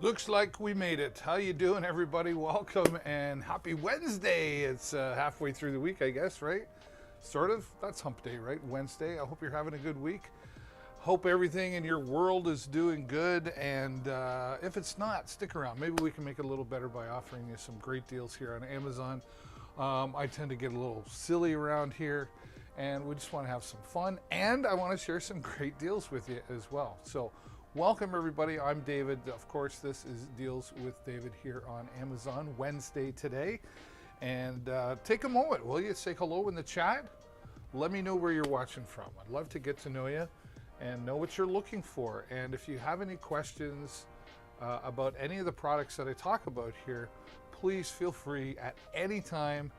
Looks like we made it. How you doing, everybody? Welcome and happy Wednesday. It's halfway through the week, I guess, right? Sort of. That's hump day, right? Wednesday. I hope you're having a good week. Hope everything in your world is doing good. And if it's not, stick around. Maybe we can make it a little better by offering you some great deals here on Amazon. I tend to get a little silly around here, and we just want to have some fun. And I want to share some great deals with you as well. So welcome, everybody. I'm David. Of course, this is Deals with David here on Amazon Wednesday today. And take a moment, will you? Say hello in the chat. Let me know where you're watching from. I'd love to get to know you and know what you're looking for. And if you have any questions about any of the products that I talk about here, please feel free at any time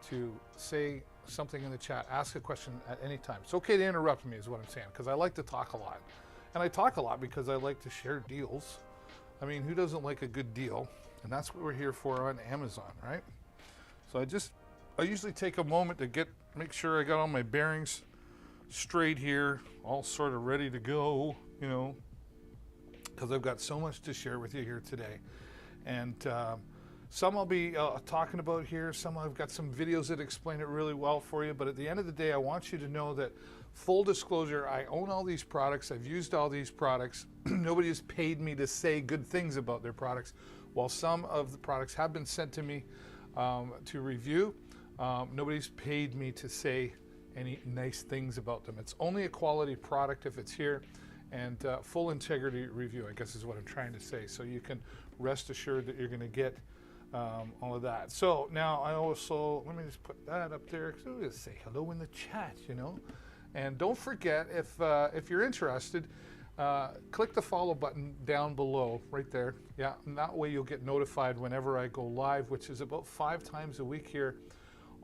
to say something in the chat. Ask a question at any time. It's okay to interrupt me, is what I'm saying, because I like to talk a lot. And I talk a lot because I like to share deals. I mean, who doesn't like a good deal? And that's what we're here for on Amazon, right? So I usually take a moment to make sure I got all my bearings straight here, all sort of ready to go, you know, because I've got so much to share with you here today. And some I'll be talking about here. Some I've got some videos that explain it really well for you. But at the end of the day, I want you to know that, full disclosure, I own all these products. I've used all these products. Nobody has paid me to say good things about their products. While some of the products have been sent to me to review, nobody's paid me to say any nice things about them. It's only a quality product if it's here, and full integrity review, I guess is what I'm trying to say. So you can rest assured that you're going to get all of that. So now I also, let me just put that up there. So I'm going to say hello in the chat, you know. And don't forget, if you're interested, click the follow button down below, right there. Yeah, and that way you'll get notified whenever I go live, which is about 5 times a week here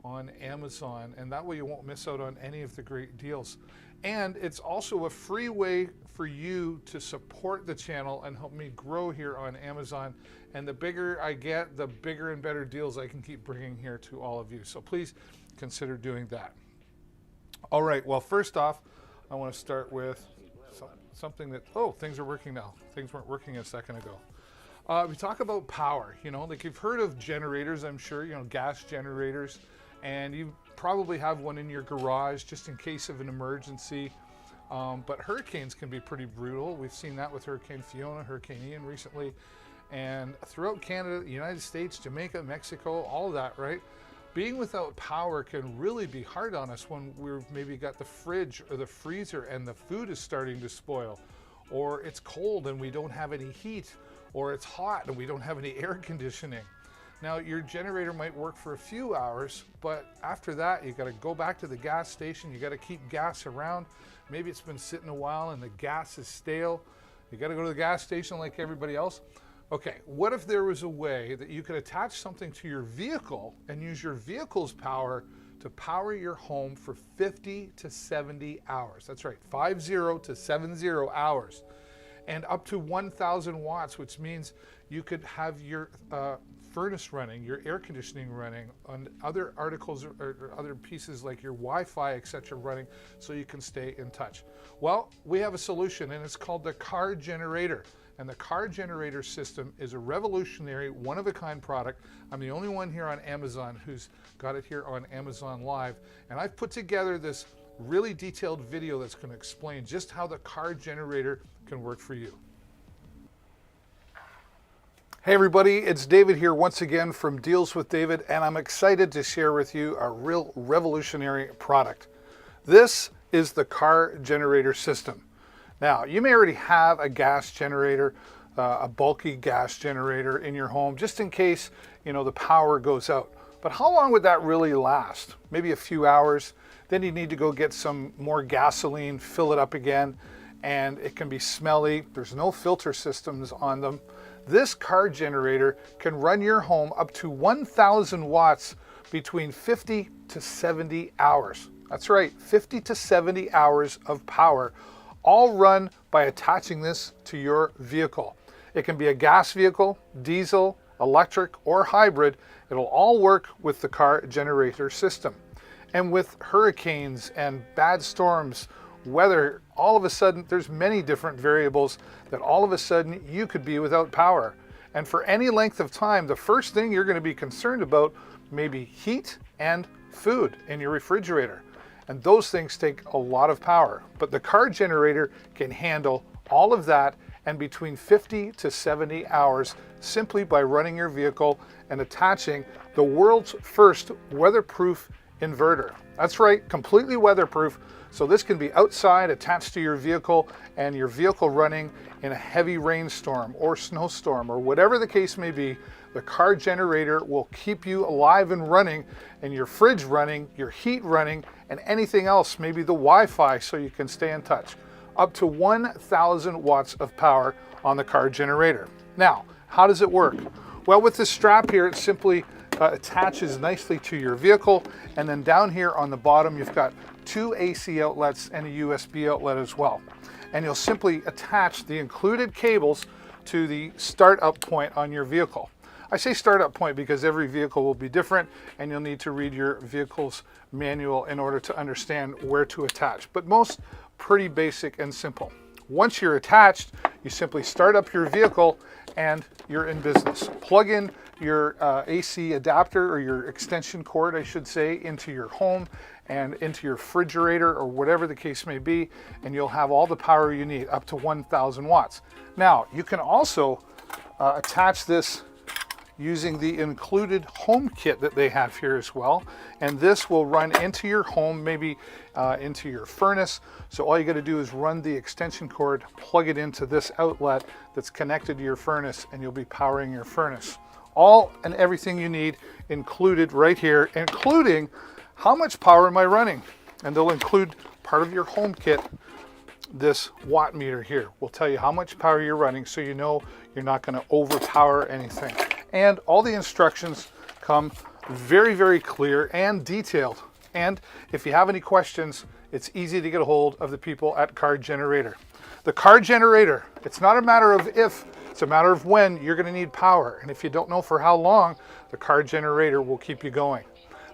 on Amazon. And that way you won't miss out on any of the great deals. And it's also a free way for you to support the channel and help me grow here on Amazon. And the bigger I get, the bigger and better deals I can keep bringing here to all of you. So please consider doing that. All right, well, first off, I want to start with something that, things are working now. Things weren't working a second ago. We talk about power, you know, like you've heard of generators, I'm sure, you know, gas generators, and you probably have one in your garage just in case of an emergency. But hurricanes can be pretty brutal. We've seen that with Hurricane Fiona, Hurricane Ian recently, and throughout Canada, the United States, Jamaica, Mexico, all of that, right? Being without power can really be hard on us when we've maybe got the fridge or the freezer and the food is starting to spoil, or it's cold and we don't have any heat, or it's hot and we don't have any air conditioning. Now, your generator might work for a few hours, but after that, you got to go back to the gas station. You got to keep gas around. Maybe it's been sitting a while and the gas is stale. You got to go to the gas station like everybody else. Okay, what if there was a way that you could attach something to your vehicle and use your vehicle's power to power your home for 50 to 70 hours? That's right, 50 to 70 hours. And up to 1,000 watts, which means you could have your furnace running, your air conditioning running, on other articles or other pieces like your Wi-Fi, etc. running, so you can stay in touch. Well, we have a solution, and it's called the Car Generator. And the Car Generator system is a revolutionary, one-of-a-kind product. I'm the only one here on Amazon who's got it here on Amazon Live. And I've put together this really detailed video that's going to explain just how the Car Generator can work for you. Hey everybody, it's David here once again from Deals with David, and I'm excited to share with you a real revolutionary product. This is the Car Generator system. Now, you may already have a gas generator, a bulky gas generator in your home, just in case, you know, the power goes out. But how long would that really last? Maybe a few hours. Then you need to go get some more gasoline, fill it up again, and it can be smelly. There's no filter systems on them. This car generator can run your home up to 1,000 watts between 50 to 70 hours. That's right, 50 to 70 hours of power, all run by attaching this to your vehicle. It can be a gas vehicle, diesel, electric, or hybrid. It'll all work with the Car Generator system. And with hurricanes and bad storms, weather, all of a sudden, there's many different variables that all of a sudden you could be without power. And for any length of time, the first thing you're going to be concerned about may be heat and food in your refrigerator. And those things take a lot of power. But the car generator can handle all of that and between 50 to 70 hours simply by running your vehicle and attaching the world's first weatherproof inverter. That's right, completely weatherproof. So this can be outside attached to your vehicle and your vehicle running in a heavy rainstorm or snowstorm or whatever the case may be. The car generator will keep you alive and running, and your fridge running, your heat running, and anything else, maybe the Wi-Fi so you can stay in touch. Up to 1,000 watts of power on the car generator. Now, how does it work? Well, with this strap here, it simply attaches nicely to your vehicle, and then down here on the bottom you've got 2 AC outlets and a USB outlet as well. And you'll simply attach the included cables to the startup point on your vehicle. I say startup point because every vehicle will be different and you'll need to read your vehicle's manual in order to understand where to attach. But most pretty basic and simple. Once you're attached, you simply start up your vehicle and you're in business. Plug in your AC adapter or your extension cord, I should say, into your home and into your refrigerator or whatever the case may be, and you'll have all the power you need, up to 1,000 watts. Now, you can also attach this using the included home kit that they have here as well, and this will run into your home, maybe into your furnace. So all you got to do is run the extension cord, plug it into this outlet that's connected to your furnace, and you'll be powering your furnace. All and everything you need included right here, including how much power am I running, and they'll include part of your home kit. This watt meter here will tell you how much power you're running, so you know you're not going to overpower anything. And all the instructions come very, very clear and detailed. And if you have any questions, it's easy to get a hold of the people at Car Generator. The Car Generator, it's not a matter of if, it's a matter of when you're going to need power. And if you don't know for how long, the Car Generator will keep you going.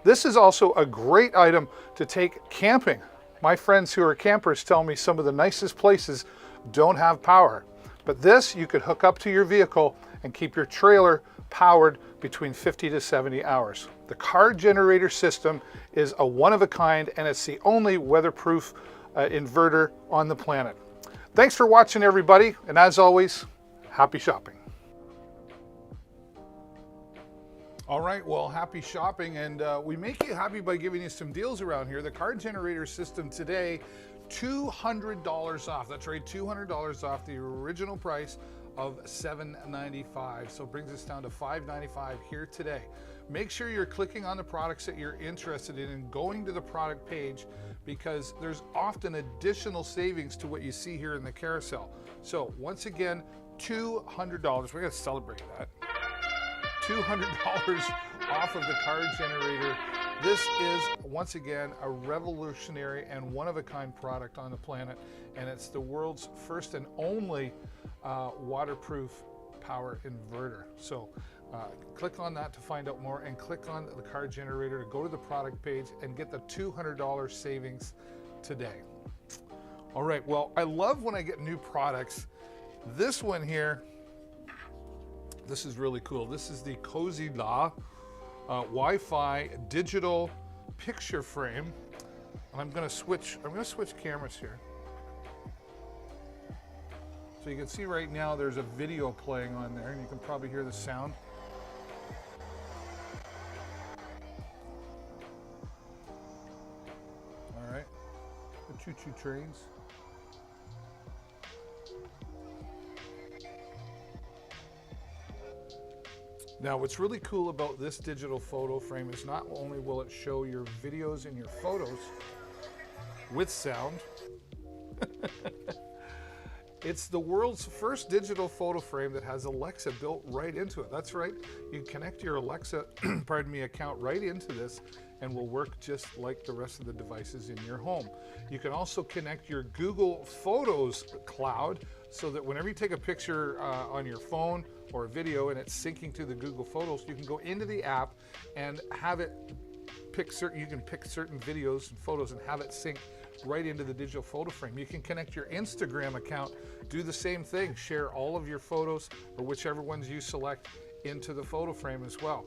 This is also a great item to take camping. My friends who are campers tell me some of the nicest places don't have power. But this you could hook up to your vehicle and keep your trailer powered between 50 to 70 hours. The Car Generator system is a one-of-a-kind, and it's the only weatherproof inverter on the planet. Thanks for watching, everybody, and as always, happy shopping. All right, well, happy shopping, and we make you happy by giving you some deals around here. The Car Generator system today, $200 off. That's right, $200 off the original price of $795. So it brings us down to $595 here today. Make sure you're clicking on the products that you're interested in and going to the product page, because there's often additional savings to what you see here in the carousel. So once again, $200. We're gonna celebrate that. $200 off of the Car Generator. This is, once again, a revolutionary and one-of-a-kind product on the planet, and it's the world's first and only waterproof power inverter. So click on that to find out more, and click on the Car Generator to go to the product page and get the $200 savings today. All right, well, I love when I get new products. This one here, this is really cool. This is the CozyLa Wi-Fi digital picture frame. And I'm gonna switch cameras here. So you can see right now there's a video playing on there, and you can probably hear the sound. All right, the choo-choo trains. Now, what's really cool about this digital photo frame is not only will it show your videos and your photos with sound, it's the world's first digital photo frame that has Alexa built right into it. That's right, you connect your Alexa pardon me, account right into this, and will work just like the rest of the devices in your home. You can also connect your Google Photos cloud, so that whenever you take a picture on your phone or a video and it's syncing to the Google Photos, you can go into the app and have it pick certain, you can pick certain videos and photos and have it sync right into the digital photo frame. You can connect your Instagram account, do the same thing, share all of your photos or whichever ones you select into the photo frame as well.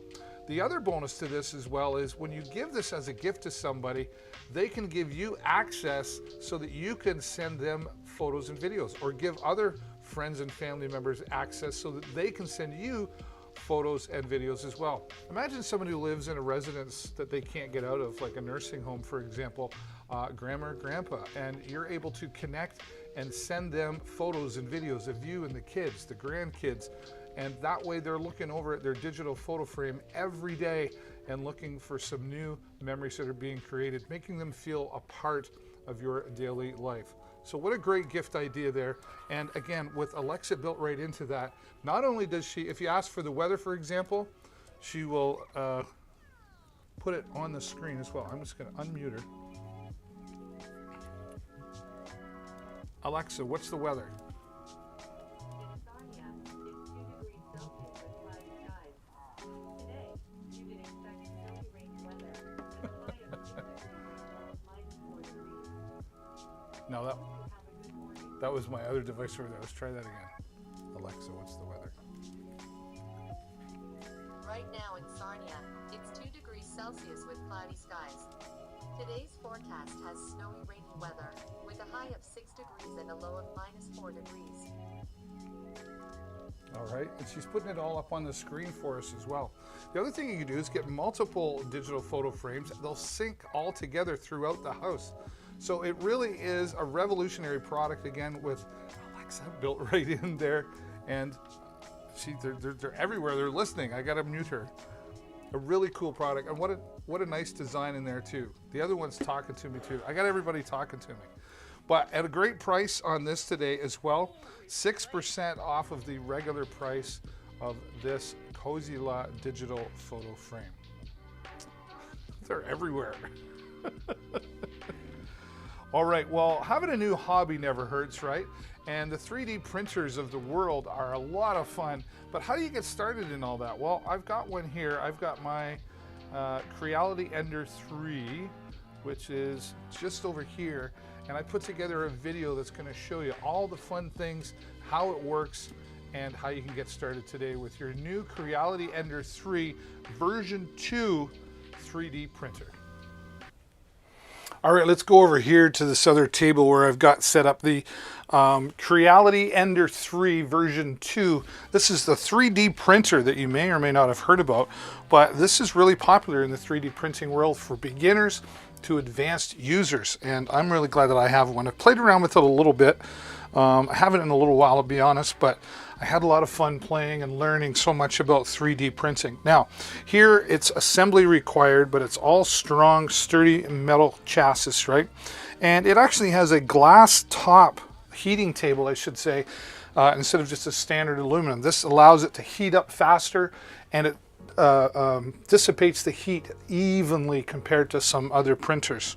The other bonus to this as well is when you give this as a gift to somebody, they can give you access so that you can send them photos and videos, or give other friends and family members access so that they can send you photos and videos as well. Imagine someone who lives in a residence that they can't get out of, like a nursing home, for example, grandma or grandpa, and you're able to connect and send them photos and videos of you and the kids, the grandkids, and that way they're looking over at their digital photo frame every day and looking for some new memories that are being created, making them feel a part of your daily life. So what a great gift idea there. And again, with Alexa built right into that, not only does she, if you ask for the weather, for example, she will put it on the screen as well. I'm just going to unmute her. Alexa, what's the weather? No, that was my other device over there. Let's try that again. Alexa, what's the weather? Right now in Sarnia, it's 2 degrees Celsius with cloudy skies. Today's forecast has snowy, rainy weather, with a high of 6 degrees and a low of -4 degrees. All right, and she's putting it all up on the screen for us as well. The other thing you can do is get multiple digital photo frames. They'll sync all together throughout the house. So it really is a revolutionary product, again, with Alexa built right in there. And they're everywhere. They're listening. I got to mute her. A really cool product. And what a nice design in there, too. The other one's talking to me, too. I got everybody talking to me. But at a great price on this today as well, 6% off of the regular price of this CozyLa digital photo frame. They're everywhere. All right, well, having a new hobby never hurts, right? And the 3D printers of the world are a lot of fun, but how do you get started in all that? Well, I've got one here. I've got my Creality Ender 3, which is just over here, and I put together a video that's going to show you all the fun things, how it works, and how you can get started today with your new Creality Ender 3 version 2 3D printer. All right, let's go over here to this other table where I've got set up the Creality Ender 3 version 2. This is the 3D printer that you may or may not have heard about, but this is really popular in the 3D printing world for beginners to advanced users, and I'm really glad that I have one. I've played around with it a little bit. I haven't in a little while, to be honest, but I had a lot of fun playing and learning so much about 3D printing. Now, here it's assembly required, but it's all strong, sturdy metal chassis, right? And it actually has a glass top heating table, I should say, instead of just a standard aluminum. This allows it to heat up faster, and it dissipates the heat evenly compared to some other printers.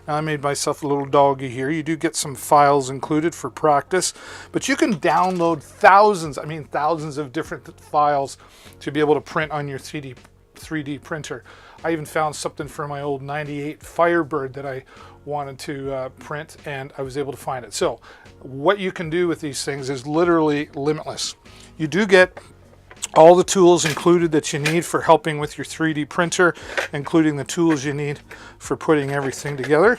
Now, I made myself a little doggy here. You do get some files included for practice, but you can download thousands of different files to be able to print on your 3D printer. I even found something for my old 98 Firebird that I wanted to print, and I was able to find it. So what you can do with these things is literally limitless. You do get all the tools included that you need for helping with your 3D printer, including the tools you need for putting everything together.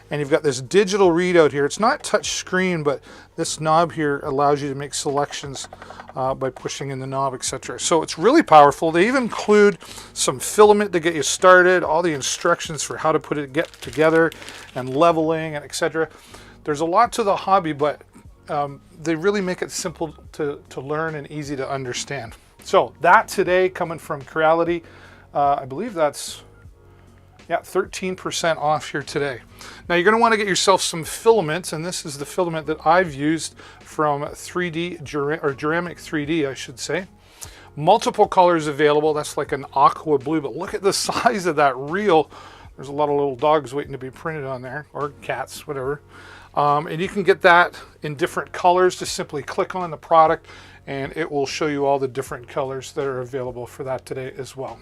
And you've got this digital readout here. It's not touch screen, but this knob here allows you to make selections by pushing in the knob, etc. So it's really powerful. They even include some filament to get you started, all the instructions for how to get together and leveling and etc. There's a lot to the hobby, but they really make it simple to learn and easy to understand. So that today coming from Creality, I believe that's 13% off here today. Now you're going to want to get yourself some filaments, and this is the filament that I've used from Ceramic 3D, I should say. Multiple colors available. That's like an aqua blue, but look at the size of that reel. There's a lot of little dogs waiting to be printed on there, or cats, whatever. And you can get that in different colors. Just simply click on the product and it will show you all the different colors that are available for that today as well.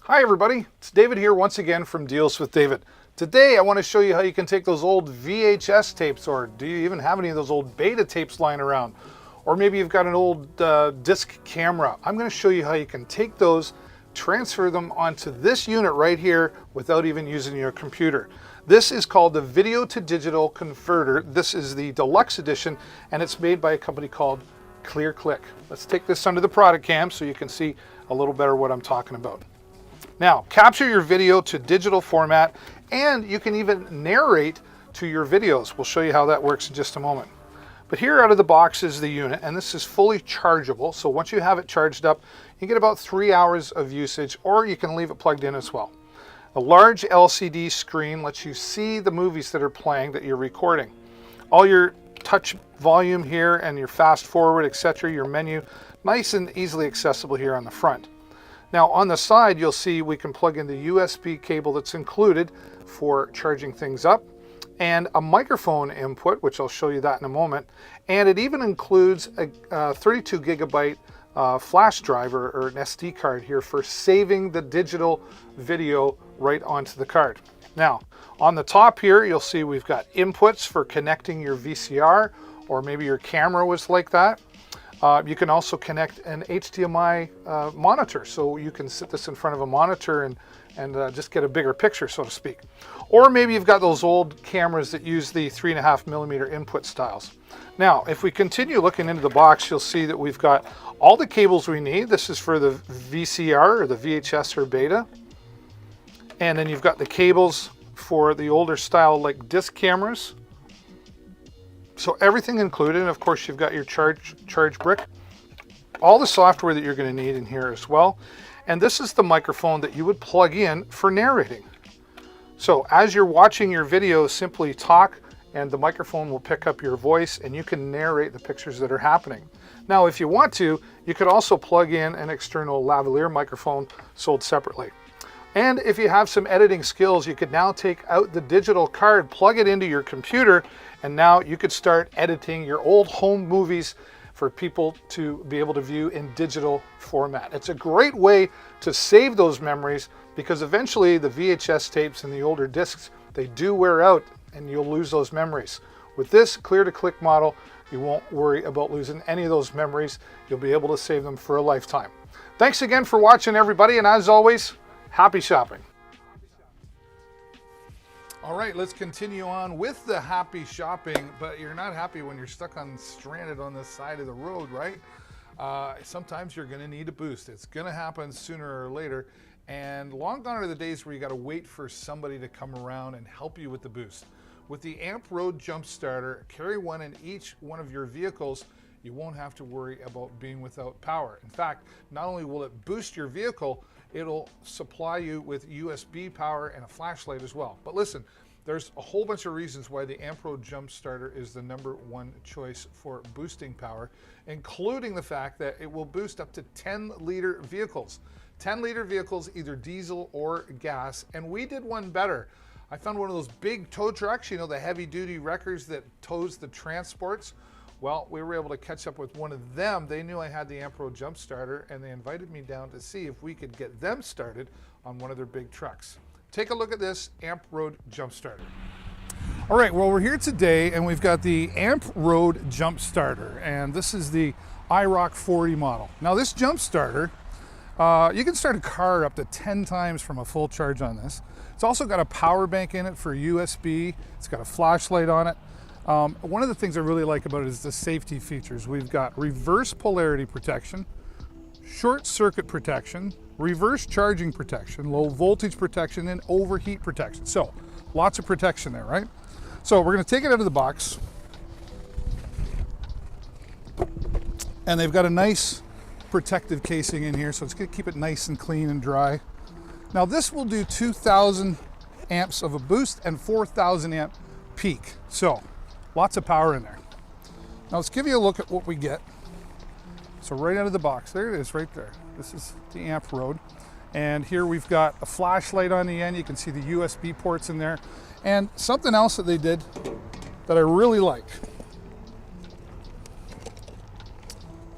Hi everybody, it's David here once again from Deals with David. Today I want to show you how you can take those old VHS tapes, or do you even have any of those old beta tapes lying around? Or maybe you've got an old disc camera. I'm going to show you how you can take those, transfer them onto this unit right here without even using your computer. This is called the Video to Digital Converter. This is the deluxe edition and it's made by a company called ClearClick. Let's take this under the product cam so you can see a little better what I'm talking about. Now, capture your video to digital format, and you can even narrate to your videos. We'll show you how that works in just a moment. But here out of the box is the unit, and this is fully chargeable. So once you have it charged up, you get about 3 hours of usage, or you can leave it plugged in as well. A large LCD screen lets you see the movies that are playing that you're recording. All your touch volume here and your fast forward, etc., your menu, nice and easily accessible here on the front. Now on the side, you'll see we can plug in the USB cable that's included for charging things up, and a microphone input, which I'll show you that in a moment. And it even includes a 32 gigabyte flash drive or an SD card here for saving the digital video right onto the card. Now, on the top here, you'll see we've got inputs for connecting your VCR, or maybe your camera was like that. You can also connect an HDMI monitor, so you can sit this in front of a monitor and just get a bigger picture, so to speak. Or maybe you've got those old cameras that use the 3.5mm input styles. Now, if we continue looking into the box, you'll see that we've got all the cables we need. This is for the VCR or the VHS or beta. And then you've got the cables for the older style like disc cameras. So everything included, and of course you've got your charge brick, all the software that you're going to need in here as well. And this is the microphone that you would plug in for narrating. So as you're watching your video, simply talk and the microphone will pick up your voice and you can narrate the pictures that are happening. Now if you want to, you could also plug in an external lavalier microphone sold separately. And if you have some editing skills, you could now take out the digital card, plug it into your computer, and now you could start editing your old home movies for people to be able to view in digital format. It's a great way to save those memories, because eventually the VHS tapes and the older discs, they do wear out and you'll lose those memories. With this Clear to Click model, you won't worry about losing any of those memories. You'll be able to save them for a lifetime. Thanks again for watching, everybody, and as always, happy shopping. All right, let's continue on with the happy shopping, but you're not happy when you're stranded on the side of the road, right? Sometimes you're gonna need a boost. It's gonna happen sooner or later, and long gone are the days where you gotta wait for somebody to come around and help you with the boost. With the Amp Road Jump Starter, carry one in each one of your vehicles, you won't have to worry about being without power. In fact, not only will it boost your vehicle, it'll supply you with USB power and a flashlight as well. But listen, there's a whole bunch of reasons why the Amp Road Jump Starter is the #1 choice for boosting power, including the fact that it will boost up to 10-liter vehicles. 10-liter vehicles, either diesel or gas, and we did one better. I found one of those big tow trucks, you know, the heavy-duty wreckers that tows the transports. Well, we were able to catch up with one of them. They knew I had the Amp Road Jump Starter, and they invited me down to see if we could get them started on one of their big trucks. Take a look at this Amp Road Jump Starter. All right, well, we're here today, and we've got the Amp Road Jump Starter, and this is the IROC 40 model. Now, this Jump Starter, you can start a car up to 10 times from a full charge on this. It's also got a power bank in it for USB. It's got a flashlight on it. One of the things I really like about it is the safety features. We've got reverse polarity protection, short circuit protection, reverse charging protection, low voltage protection, and overheat protection. So lots of protection there, right? So we're going to take it out of the box. And they've got a nice protective casing in here, so it's going to keep it nice and clean and dry. Now this will do 2,000 amps of a boost and 4,000 amp peak. So lots of power in there. Now let's give you a look at what we get. So right out of the box, there it is right there. This is the Amp Road. And here we've got a flashlight on the end. You can see the USB ports in there. And something else that they did that I really like.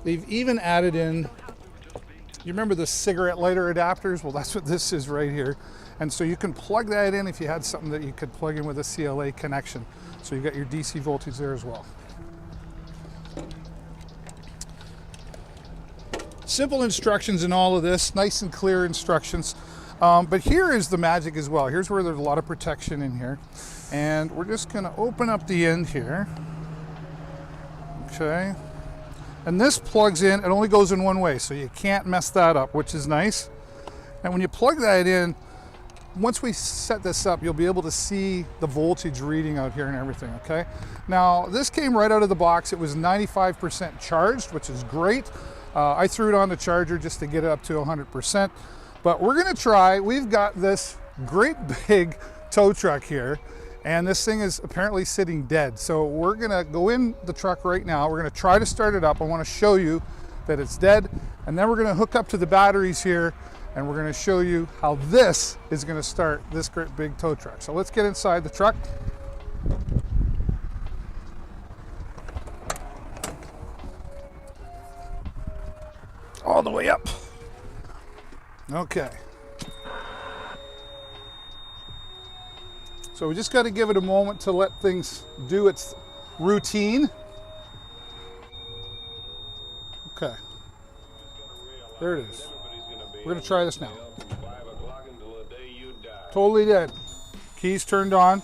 They've even added in You remember the cigarette lighter adapters? Well, that's what this is right here. And so you can plug that in if you had something that you could plug in with a CLA connection. So you got your DC voltage there as well. Simple instructions in all of this, nice and clear instructions. But here is the magic as well. Here's where there's a lot of protection in here. And we're just gonna open up the end here. Okay. And this plugs in, it only goes in one way, so you can't mess that up, which is nice. And when you plug that in, once we set this up, you'll be able to see the voltage reading out here and everything, okay? Now, this came right out of the box. It was 95% charged, which is great. I threw it on the charger just to get it up to 100%. But we're gonna try, we've got this great big tow truck here, and this thing is apparently sitting dead. So we're gonna go in the truck right now. We're gonna try to start it up. I wanna show you that it's dead. And then we're gonna hook up to the batteries here, and we're gonna show you how this is gonna start this great big tow truck. So let's get inside the truck. All the way up. Okay. So we just got to give it a moment to let things do its routine. Okay. There it is. We're going to try this now. Totally dead. Keys turned on.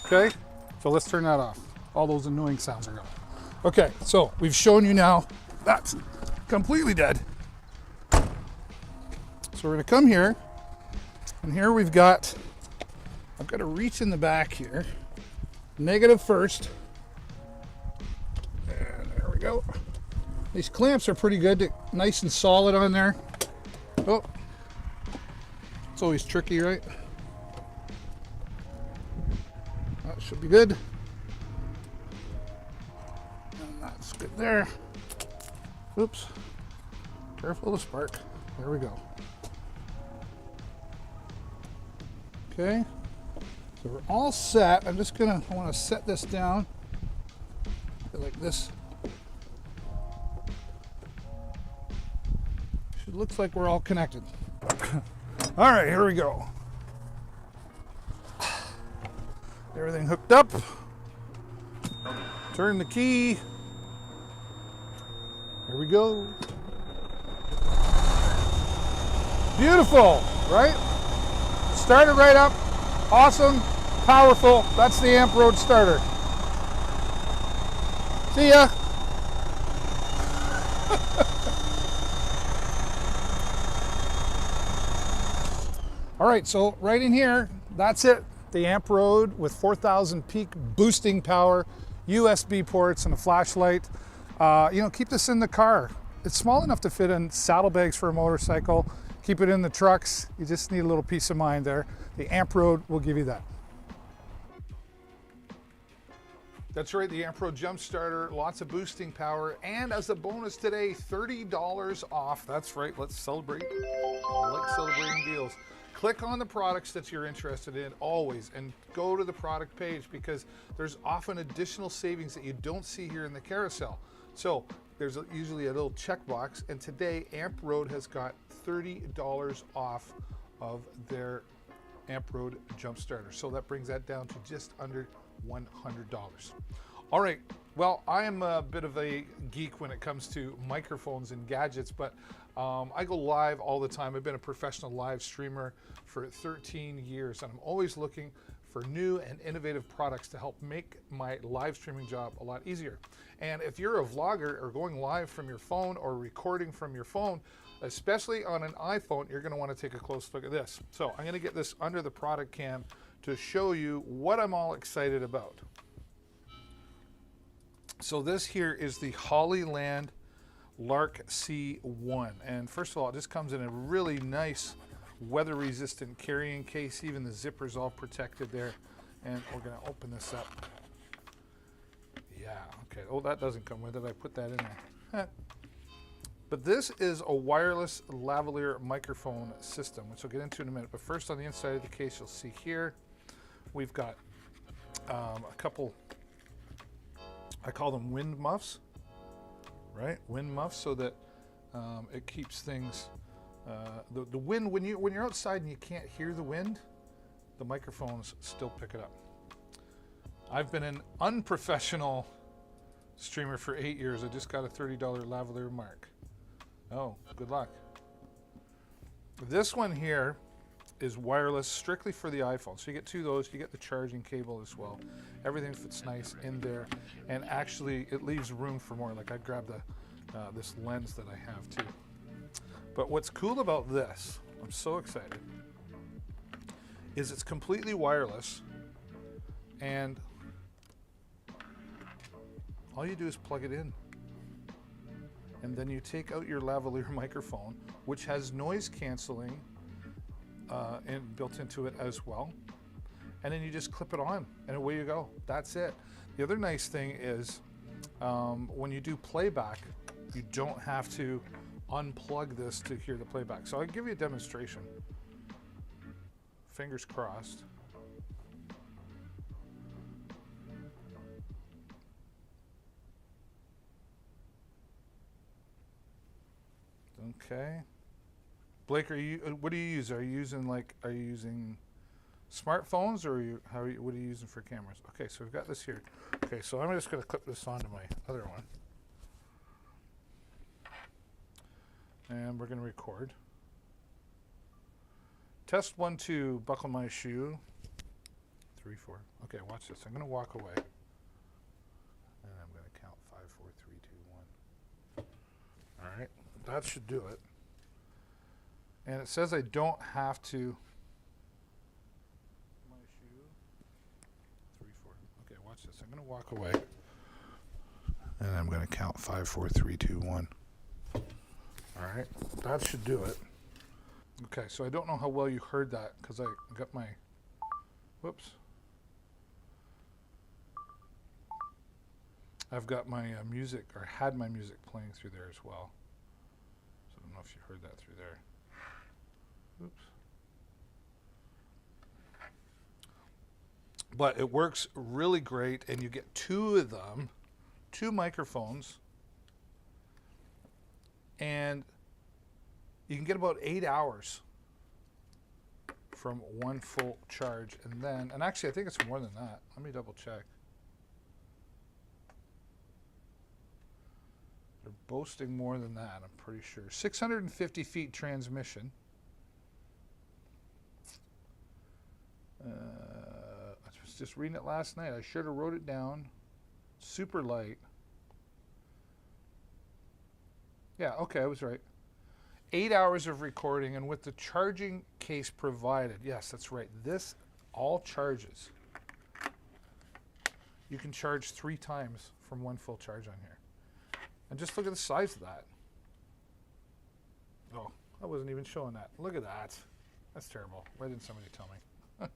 Okay. So let's turn that off. All those annoying sounds are gone. Okay. So we've shown you now that's completely dead. So we're going to come here. And here we've got, I've got to reach in the back here. Negative first. And there we go. These clamps are pretty good, nice and solid on there. Oh, it's always tricky, right? That should be good. And that's good there. Oops. Careful of the spark. There we go. Okay. So we're all set. I want to set this down like this. It looks like we're all connected. All right, here we go. Everything hooked up. Turn the key. Here we go. Beautiful, right? Started right up. Awesome, powerful. That's the Amp Road starter. See ya. All right, so right in here, that's it. The Amp Road with 4,000 peak boosting power, USB ports, and a flashlight. Keep this in the car. It's small enough to fit in saddlebags for a motorcycle. Keep it in the trucks. You just need a little peace of mind there. The Amp Road will give you that. That's right, the Amp Road Jump Starter, lots of boosting power, and as a bonus today, $30 off. That's right, let's celebrate. I like celebrating deals. Click on the products that you're interested in always and go to the product page because there's often additional savings that you don't see here in the carousel. So there's usually a little checkbox, and today Amp Road has got $30 off of their Amp Road Jump Starter. So that brings that down to just under $100. All right, well, I am a bit of a geek when it comes to microphones and gadgets, but I go live all the time. I've been a professional live streamer for 13 years, and I'm always looking for new and innovative products to help make my live streaming job a lot easier. And if you're a vlogger or going live from your phone or recording from your phone, especially on an iPhone, you're going to want to take a close look at this. So I'm going to get this under the product cam to show you what I'm all excited about. So this here is the Hollyland Lark C1. And first of all, it just comes in a really nice weather resistant carrying case. Even the zipper's all protected there. And we're going to open this up. Yeah, okay. Oh, that doesn't come with it. I put that in there. But this is a wireless lavalier microphone system, which I'll get into in a minute. But first, on the inside of the case, you'll see here, we've got a couple, I call them wind muffs, right? Wind muffs, so that It keeps things, the wind, when you're outside and you can't hear the wind, the microphones still pick it up. I've been an unprofessional streamer for 8 years. I just got a $30 lavalier mark. Oh, good luck. This one here is wireless, strictly for the iPhone. So you get two of those, you get the charging cable as well. Everything fits nice in there, and actually it leaves room for more. Like I grabbed this lens that I have too. But what's cool about this, I'm so excited, is it's completely wireless, and all you do is plug it in. And then you take out your lavalier microphone, which has noise canceling built into it as well. And then you just clip it on, and away you go. That's it. The other nice thing is when you do playback, you don't have to unplug this to hear the playback. So I'll give you a demonstration. Fingers crossed. Okay. Blake, what do you use? Are you using smartphones, or what are you using for cameras? Okay, so we've got this here. Okay, so I'm just going to clip this onto my other one. And we're going to record. Test 1, 2, buckle my shoe. 3, 4. Okay, watch this. I'm going to walk away. And I'm going to count 5, 4, 3, 2, 1. All right, that should do it. And it says I don't have to. My shoe. 3, 4. Okay, watch this. I'm going to walk away. And I'm going to count 5, 4, 3, 2, 1. All right, that should do it. Okay, so I don't know how well you heard that because I got my, whoops. I've got my music, or had my music playing through there as well. So I don't know if you heard that through there. Oops. But it works really great, and you get two of them, two microphones, and you can get about 8 hours from one full charge. And actually I think it's more than that. Let me double check. They're boasting more than that, I'm pretty sure. 650 feet transmission. I was just reading it last night. I should have wrote it down. Super light. Yeah, okay, I was right. 8 hours of recording, and with the charging case provided. Yes, that's right. This all charges. You can charge 3 times from one full charge on here. And just look at the size of that. Oh, I wasn't even showing that. Look at that. That's terrible. Why didn't somebody tell me?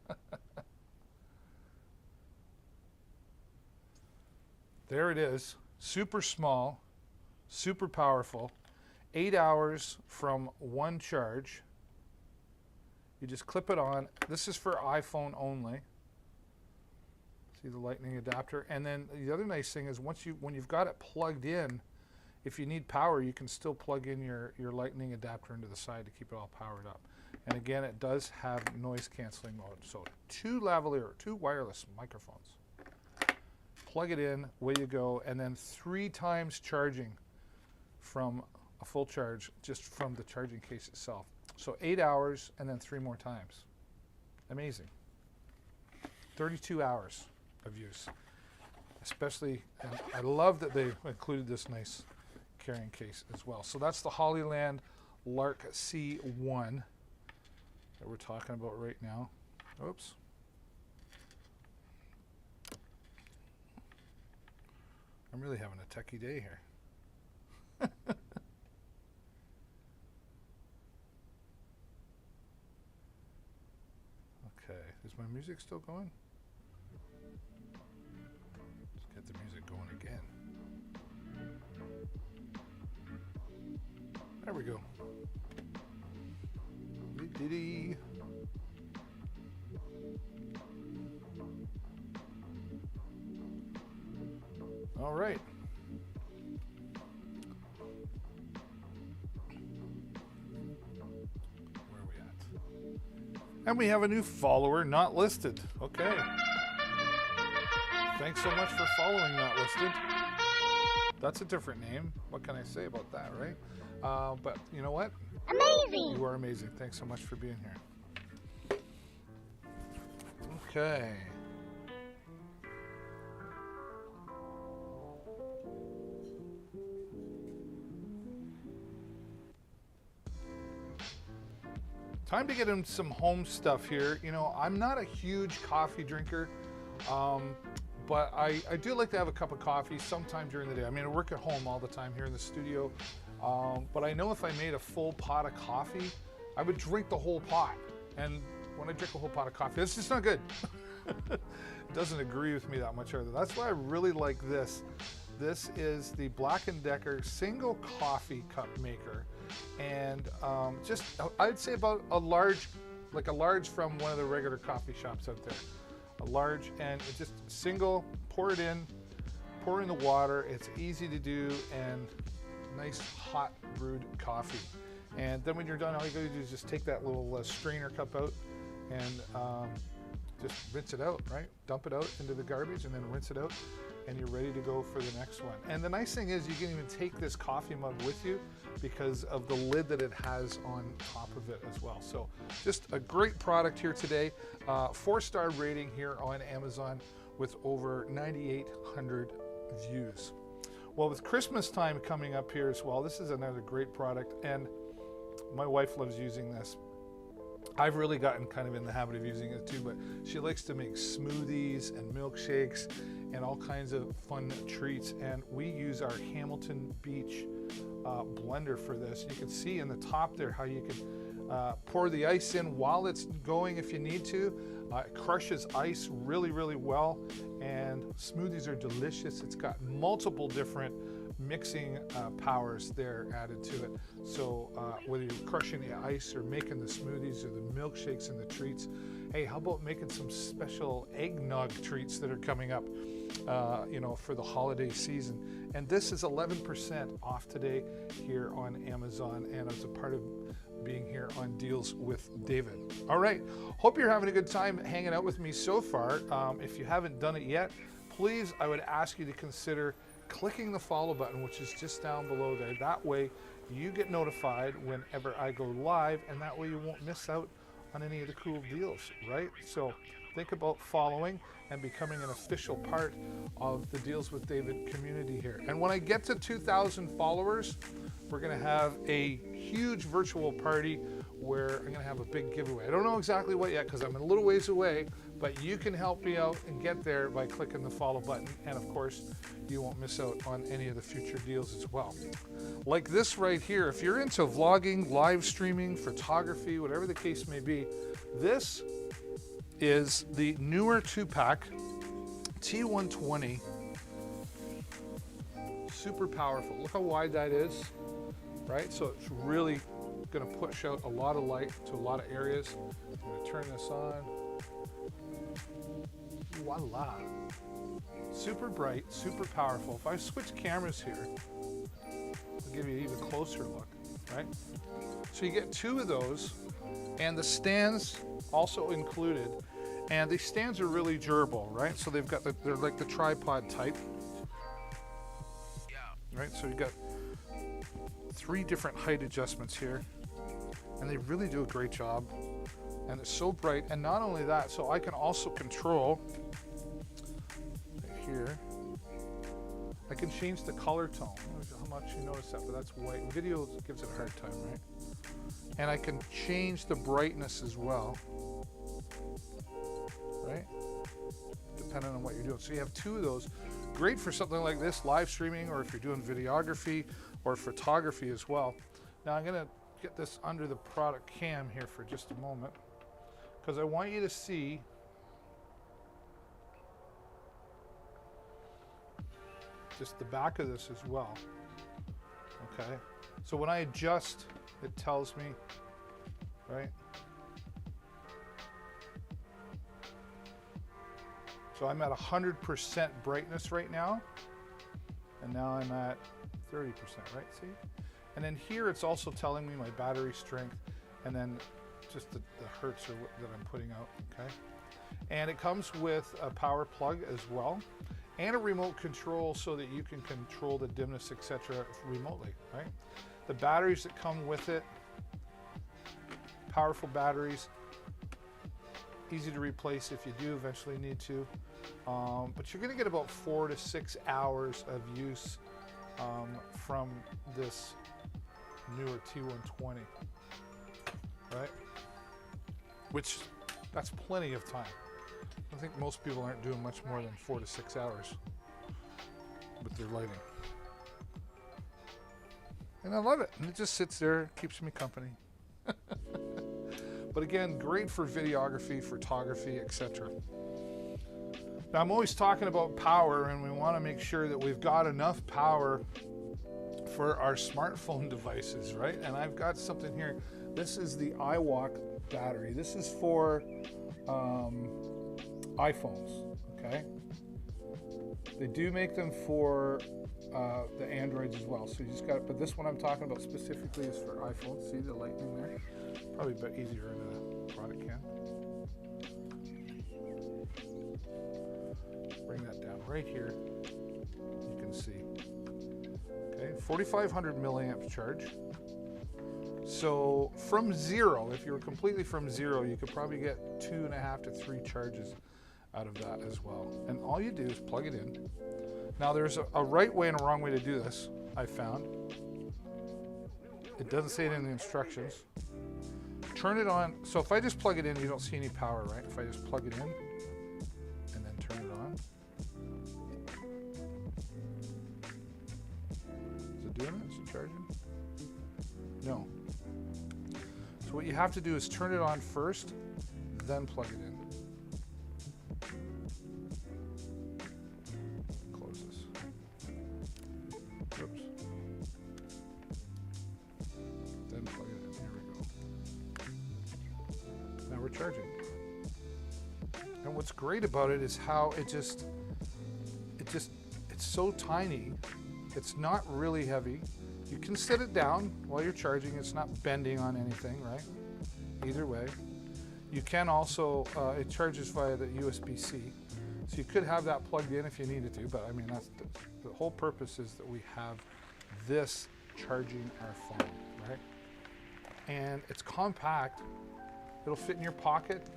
There it is. Super small, super powerful. 8 hours from one charge. You just clip it on. This is for iPhone only. See the lightning adapter. And then the other nice thing is when you've got it plugged in, if you need power, you can still plug in your lightning adapter into the side to keep it all powered up. And again, it does have noise canceling mode. So two wireless microphones. Plug it in, away you go, and then 3 times charging from a full charge just from the charging case itself. So 8 hours and then 3 more times. Amazing. 32 hours of use. Especially, and I love that they included this nice carrying case as well. So that's the Hollyland Lark C1 that we're talking about right now. Oops. I'm really having a techie day here. Okay, is my music still going? Let's get the music going again. There we go. Diddy. All right. And we have a new follower, not listed. Okay. Thanks so much for following Not Listed. That's a different name. What can I say about that, right? But you know what? Amazing! You are amazing. Thanks so much for being here. Okay. Time to get in some home stuff here. You know, I'm not a huge coffee drinker, but I do like to have a cup of coffee sometime during the day. I mean, I work at home all the time here in the studio, but I know if I made a full pot of coffee, I would drink the whole pot. And when I drink a whole pot of coffee, it's just not good. It doesn't agree with me that much either. That's why I really like this. This is the Black & Decker single coffee cup maker. And just, I'd say about a large from one of the regular coffee shops out there. A large, and it's just single, pour it in, pour in the water. It's easy to do, and nice hot brewed coffee. And then when you're done, all you gotta do is just take that little strainer cup out and just rinse it out, right? Dump it out into the garbage and then rinse it out, and you're ready to go for the next one. And the nice thing is you can even take this coffee mug with you because of the lid that it has on top of it as well. So just a great product here today. 4-star rating here on Amazon with over 9,800 views. Well, with Christmas time coming up here as well, this is another great product, and my wife loves using this. I've really gotten kind of in the habit of using it too, but she likes to make smoothies and milkshakes and all kinds of fun treats. And we use our Hamilton Beach blender for this. You can see in the top there how you can pour the ice in while it's going if you need to. It crushes ice really, really well, and smoothies are delicious. It's got multiple different mixing powers there added to it. So whether you're crushing the ice or making the smoothies or the milkshakes and the treats, hey, how about making some special eggnog treats that are coming up, you know, for the holiday season. And this is 11% off today here on Amazon, and as a part of being here on Deals with David. All right, hope you're having a good time hanging out with me so far. If you haven't done it yet, please, I would ask you to consider clicking the follow button, which is just down below there. That way you get notified whenever I go live, and that way you won't miss out on any of the cool deals, right? So think about following and becoming an official part of the Deals with David community here. And when I get to 2,000 followers, we're gonna have a huge virtual party where I'm gonna have a big giveaway. I don't know exactly what yet because I'm a little ways away, but you can help me out and get there by clicking the follow button. And of course, you won't miss out on any of the future deals as well. Like this right here, if you're into vlogging, live streaming, photography, whatever the case may be, this is the newer 2-pack T120. Super powerful. Look how wide that is, right? So it's really gonna push out a lot of light to a lot of areas. I'm gonna turn this on. Voila. Super bright, super powerful. If I switch cameras here, I'll give you an even closer look, right? So you get 2 of those, and the stands also included. And these stands are really durable, right? So they've got they're like the tripod type, right? So you've got 3 different height adjustments here, and they really do a great job. And it's so bright. And not only that, so I can also control right here. I can change the color tone. I don't know how much you notice that, but that's white. Video gives it a hard time, right? And I can change the brightness as well, right? Depending on what you're doing. So you have 2 of those. Great for something like this, live streaming, or if you're doing videography or photography as well. Now I'm gonna get this under the product cam here for just a moment, because I want you to see just the back of this as well. Okay, so when I adjust, it tells me, right? So I'm at 100% brightness right now, and now I'm at 30%, right? See? And then here it's also telling me my battery strength, and then just the hertz that I'm putting out, okay? And it comes with a power plug as well, and a remote control so that you can control the dimness, etc. remotely, right? The batteries that come with it, powerful batteries, easy to replace if you do eventually need to. But you're gonna get about 4 to 6 hours of use from this newer T120, right? Which, that's plenty of time. I think most people aren't doing much more than 4 to 6 hours with their lighting. And I love it. And it just sits there, keeps me company. But again, great for videography, photography, etc. Now I'm always talking about power, and we want to make sure that we've got enough power for our smartphone devices, right? And I've got something here. This is the iWalk battery. This is for iPhones, okay? They do make them for the Androids as well. So you just got, but this one I'm talking about specifically is for iPhones. See the lightning there? Probably a bit easier into the product can. Bring that down right here. You can see. Okay, 4,500 milliamp charge. So from zero, if you were completely from zero, you could probably get 2.5 to 3 charges out of that as well. And all you do is plug it in. Now there's a right way and a wrong way to do this, I found. It doesn't say it in the instructions. Turn it on. So if I just plug it in, you don't see any power, right? If I just plug it in and then turn it on. Is it doing it? Is it charging? No. So what you have to do is turn it on first, then plug it in. Close this. Oops. Then plug it in. Here we go. Now we're charging. And what's great about it is how it's so tiny. It's not really heavy. You can set it down while you're charging. It's not bending on anything, right? Either way. You can also, it charges via the USB-C. So you could have that plugged in if you needed to, but I mean, that's the whole purpose is that we have this charging our phone, right? And it's compact. It'll fit in your pocket.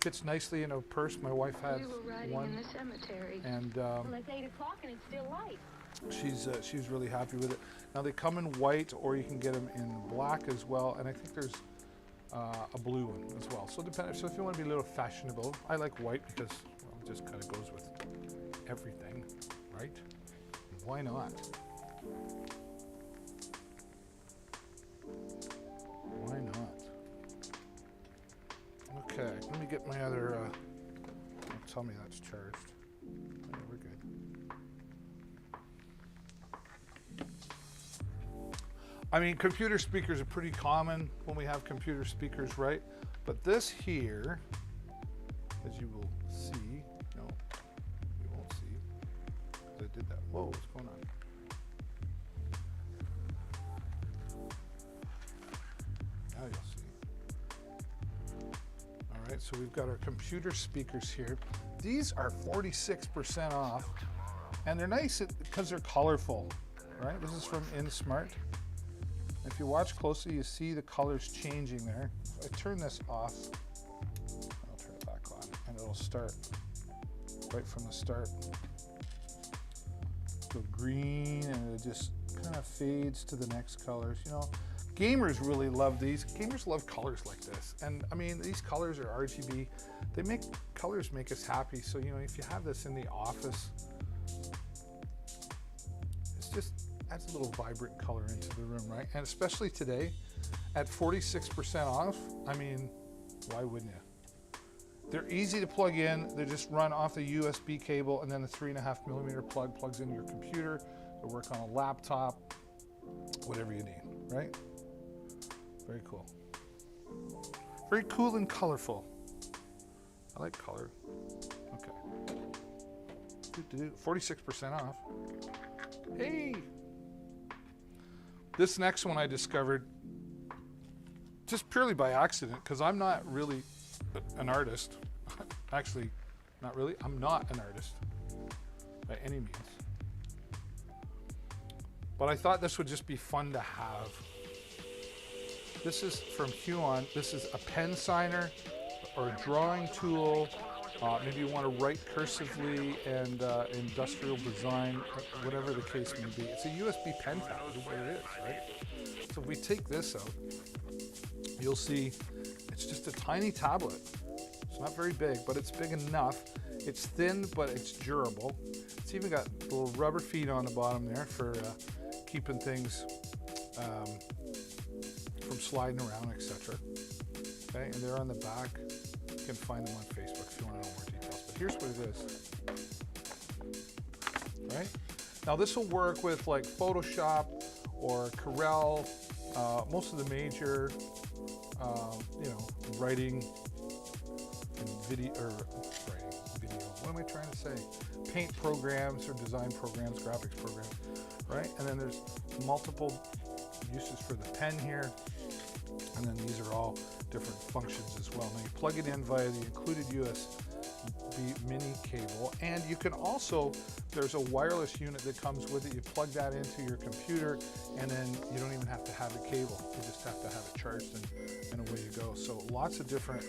Fits nicely in a purse. My wife has We were riding one. in the cemetery. And Well, it's 8 o'clock and it's still light. she's really happy with it. Now they come in white, or you can get them in black as well, and I think there's a blue one as well. So so if you want to be a little fashionable, I like white because, well, it just kind of goes with everything, right? Why not? Why not? Okay, let me get my other. Don't tell me that's charged. Yeah, we're good. I mean, computer speakers are pretty common when we have computer speakers, right? But this here, as you will see, no, you won't see, because I did that. Whoa, what's going on? Now you'll see. All right, so we've got our computer speakers here. These are 46% off, and they're nice because they're colorful, right? This is from InSmart. If you watch closely, you see the colors changing there. If I turn this off, I'll turn it back on, and it'll start right from the start. Go green, and it just kind of fades to the next colors. You know, gamers really love these. Gamers love colors like this, and I mean, these colors are RGB. Colors make us happy. So you know, if you have this in the office, it's just adds a little vibrant color into the room, right? And especially today, at 46% off, I mean, why wouldn't you? They're easy to plug in. They just run off the USB cable, and then the 3.5mm plug plugs into your computer. They'll work on a laptop, whatever you need, right? Very cool. Very cool and colorful. I like color. Okay. 46% off. Hey! This next one I discovered just purely by accident, because I'm not really an artist. Actually, not really. I'm not an artist by any means. But I thought this would just be fun to have. This is from Huon. This is a pen signer or a drawing tool. Maybe you want to write cursively and industrial design, whatever the case may be. It's a USB pen tab, is what it is, right? So if we take this out, you'll see it's just a tiny tablet. It's not very big, but it's big enough. It's thin, but it's durable. It's even got little rubber feet on the bottom there for keeping things from sliding around, etc. Okay, and they're on the back. You can find them on Facebook if you want to know more details. But here's what it is. Right? Now this will work with like Photoshop or Corel, most of the major, writing and video, what am I trying to say? Paint programs or design programs, graphics programs, right? And then there's multiple uses for the pen here. And then these are all different functions as well. Now you plug it in via the included USB mini cable, and you can also, there's a wireless unit that comes with it. You plug that into your computer, and then you don't even have to have a cable. You just have to have it charged, and away you go. So lots of different,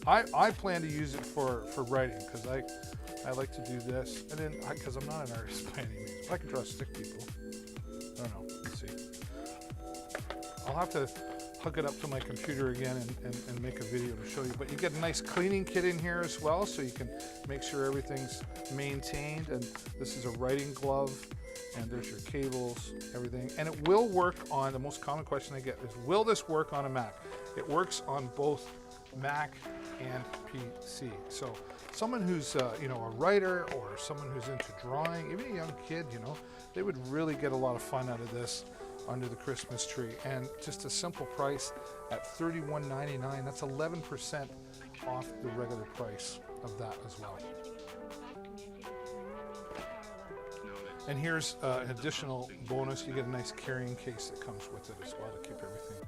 I plan to use it for writing, because I like to do this, and then, because I'm not an artist by any means, but I can draw stick people. I don't know, let's see. I'll have to hook it up to my computer again and make a video to show you. But you get a nice cleaning kit in here as well, so you can make sure everything's maintained. And this is a writing glove, and there's your cables, everything. And it will work on, the most common question I get is, will this work on a Mac? It works on both Mac and PC. So someone who's a writer, or someone who's into drawing, even a young kid, they would really get a lot of fun out of this under the Christmas tree. And just a simple price at $31.99. That's 11% off the regular price of that as well. And here's an additional bonus. You get a nice carrying case that comes with it as well to keep everything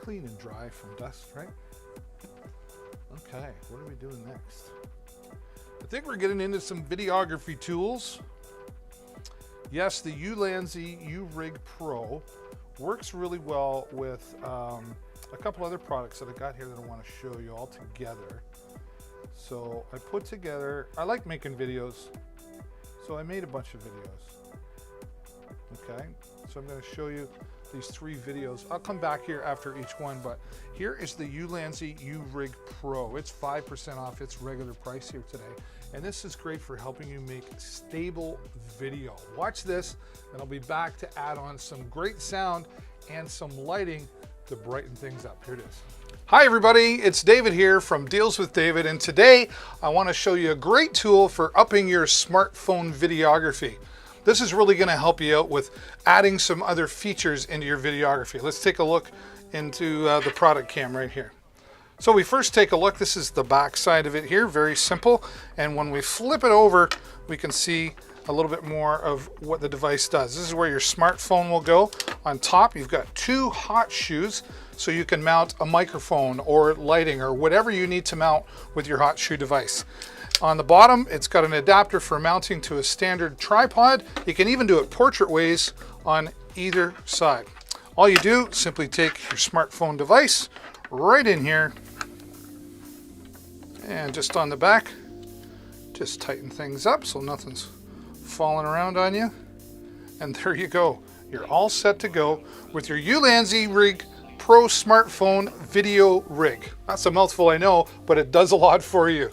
clean and dry from dust, right? Okay, what are we doing next? I think we're getting into some videography tools. Yes, the Ulanzi U-Rig Pro works really well with a couple other products that I got here that I want to show you all together. So I put together, I like making videos, so I made a bunch of videos. Okay, so I'm going to show you these 3 videos. I'll come back here after each one, but here is the Ulanzi U-Rig Pro. It's 5% off its regular price here today. And this is great for helping you make stable video. Watch this, and I'll be back to add on some great sound and some lighting to brighten things up. Here it is. Hi everybody, it's David here from Deals with David, and today I want to show you a great tool for upping your smartphone videography. This is really going to help you out with adding some other features into your videography. Let's take a look into the product cam right here. So we first take a look. This is the back side of it here, very simple. And when we flip it over, we can see a little bit more of what the device does. This is where your smartphone will go. On top, you've got 2 hot shoes, so you can mount a microphone or lighting or whatever you need to mount with your hot shoe device. On the bottom, it's got an adapter for mounting to a standard tripod. You can even do it portrait ways on either side. All you do, simply take your smartphone device right in here, and just on the back, just tighten things up so nothing's falling around on you. And there you go. You're all set to go with your Ulanzi Rig Pro smartphone video rig. That's a mouthful, I know, but it does a lot for you.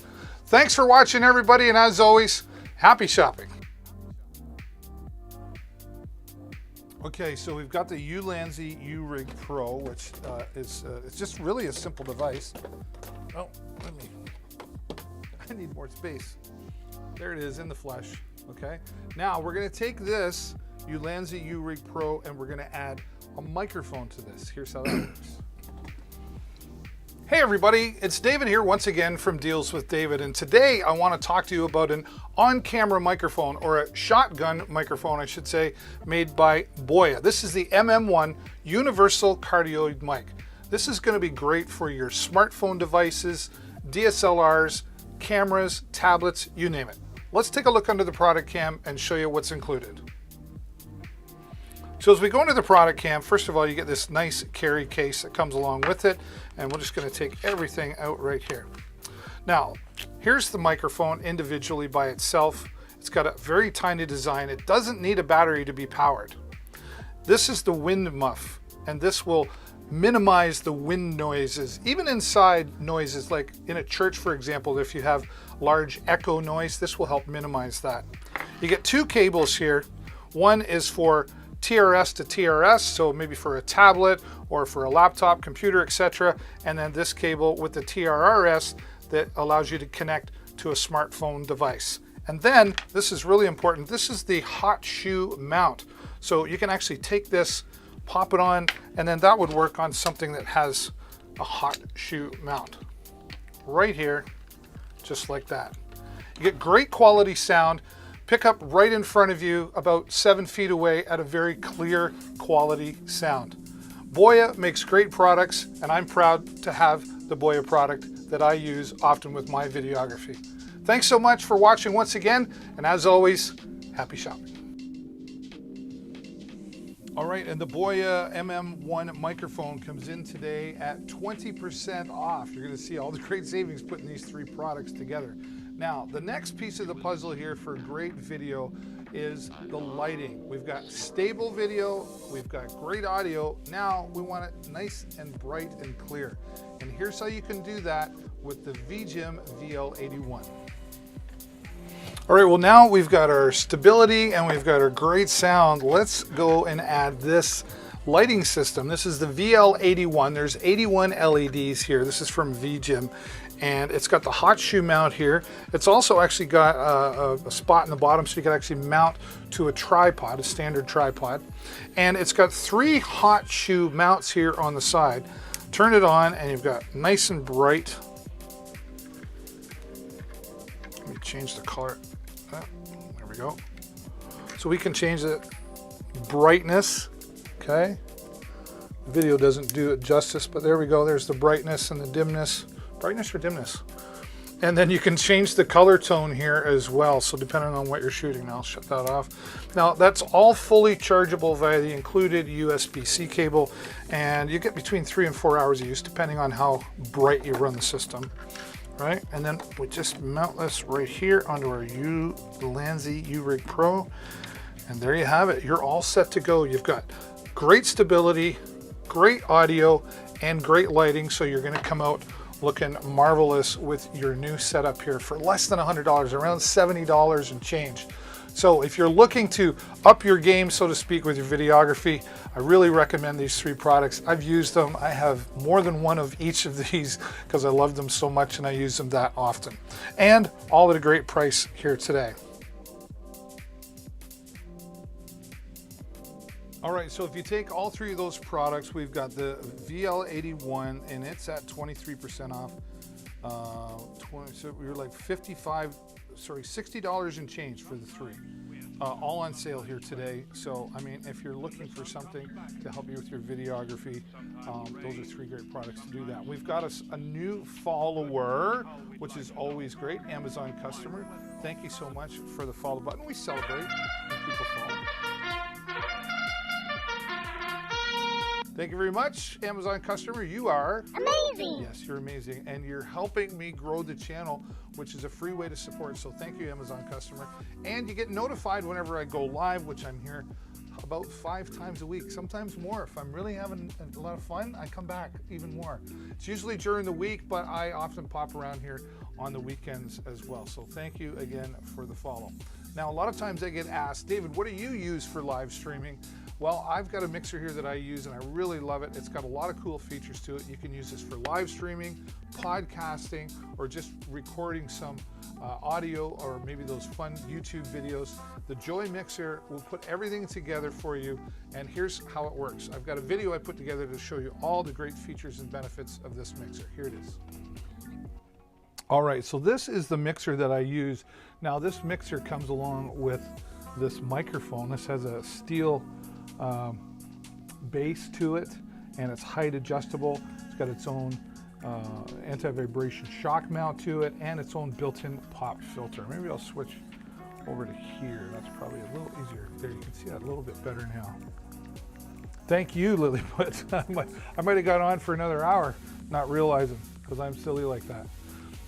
Thanks for watching, everybody, and as always, happy shopping. Okay, so we've got the Ulanzi U-Rig Pro, which it's just really a simple device. Oh, I need more space. There it is in the flesh. Okay, now we're going to take this Ulanzi U-Rig Pro and we're going to add a microphone to this. Here's how that works. Hey everybody, it's David here once again from Deals with David, and today I want to talk to you about an on-camera microphone, or a shotgun microphone I should say, made by Boya. This is the MM1 Universal Cardioid mic. This is going to be great for your smartphone devices, DSLRs, cameras, tablets, you name it. Let's take a look under the product cam and show you what's included. So as we go into the product cam, first of all, you get this nice carry case that comes along with it, and we're just going to take everything out right here. Now, here's the microphone individually by itself. It's got a very tiny design. It doesn't need a battery to be powered. This is the wind muff, and this will minimize the wind noises, even inside noises, like in a church, for example. If you have large echo noise, this will help minimize that. You get two cables here. One is for TRS to TRS, so maybe for a tablet or for a laptop, computer, etc. And then this cable with the TRRS that allows you to connect to a smartphone device. And then, this is really important, this is the hot shoe mount. So you can actually take this, pop it on, and then that would work on something that has a hot shoe mount. Right here, just like that. You get great quality sound, pick up right in front of you, about 7 feet away, at a very clear quality sound. Boya makes great products, and I'm proud to have the Boya product that I use often with my videography. Thanks so much for watching once again, and as always, happy shopping. All right, and the Boya MM1 microphone comes in today at 20% off. You're gonna see all the great savings putting these three products together. Now, the next piece of the puzzle here for great video is the lighting. We've got stable video, we've got great audio. Now we want it nice and bright and clear. And here's how you can do that with the VJim VL81. All right, well now we've got our stability and we've got our great sound. Let's go and add this lighting system. This is the VL81. There's 81 LEDs here. This is from VJim. And it's got the hot shoe mount here. It's also actually got a spot in the bottom so you can actually mount to a tripod, a standard tripod. And it's got 3 hot shoe mounts here on the side. Turn it on and you've got nice and bright. Let me change the color. There we go. So we can change the brightness, okay? The video doesn't do it justice, but there we go. There's the brightness and the dimness. Brightness or dimness. And then you can change the color tone here as well. So depending on what you're shooting, I'll shut that off. Now that's all fully chargeable via the included USB-C cable, and you get between 3 and 4 hours of use depending on how bright you run the system. Right, and then we just mount this right here onto our Ulanzi U-Rig Pro, and there you have it. You're all set to go. You've got great stability, great audio, and great lighting, so you're going to come out looking marvelous with your new setup here for less than $100, around $70 and change. So if you're looking to up your game, so to speak, with your videography, I really recommend these 3 products. I've used them. I have more than one of each of these because I love them so much and I use them that often. And all at a great price here today. All right, so if you take all 3 of those products, we've got the VL81 and it's at 23% off. So we were like $60 and change for the 3. All on sale here today. So, I mean, if you're looking for something to help you with your videography, those are 3 great products to do that. We've got a new follower, which is always great, Amazon customer. Thank you so much for the follow button. We celebrate when people follow. Thank you very much, Amazon customer. You are Amazing. Yes, you're amazing. And you're helping me grow the channel, which is a free way to support. So thank you, Amazon customer. And you get notified whenever I go live, which I'm here about 5 times a week, sometimes more. If I'm really having a lot of fun, I come back even more. It's usually during the week, but I often pop around here on the weekends as well. So thank you again for the follow. Now, a lot of times I get asked, David, what do you use for live streaming? Well, I've got a mixer here that I use and I really love it. It's got a lot of cool features to it. You can use this for live streaming, podcasting, or just recording some audio, or maybe those fun YouTube videos. The Joy Mixer will put everything together for you, and here's how it works. I've got a video I put together to show you all the great features and benefits of this mixer. Here it is. All right, so this is the mixer that I use. Now, this mixer comes along with this microphone. This has a steel base to it, and it's height adjustable. It's got its own anti-vibration shock mount to it and its own built-in pop filter. Maybe I'll switch over to here. That's probably a little easier. There, you can see that a little bit better now. Thank you, Lilyput. I might have got on for another hour, not realizing, because I'm silly like that.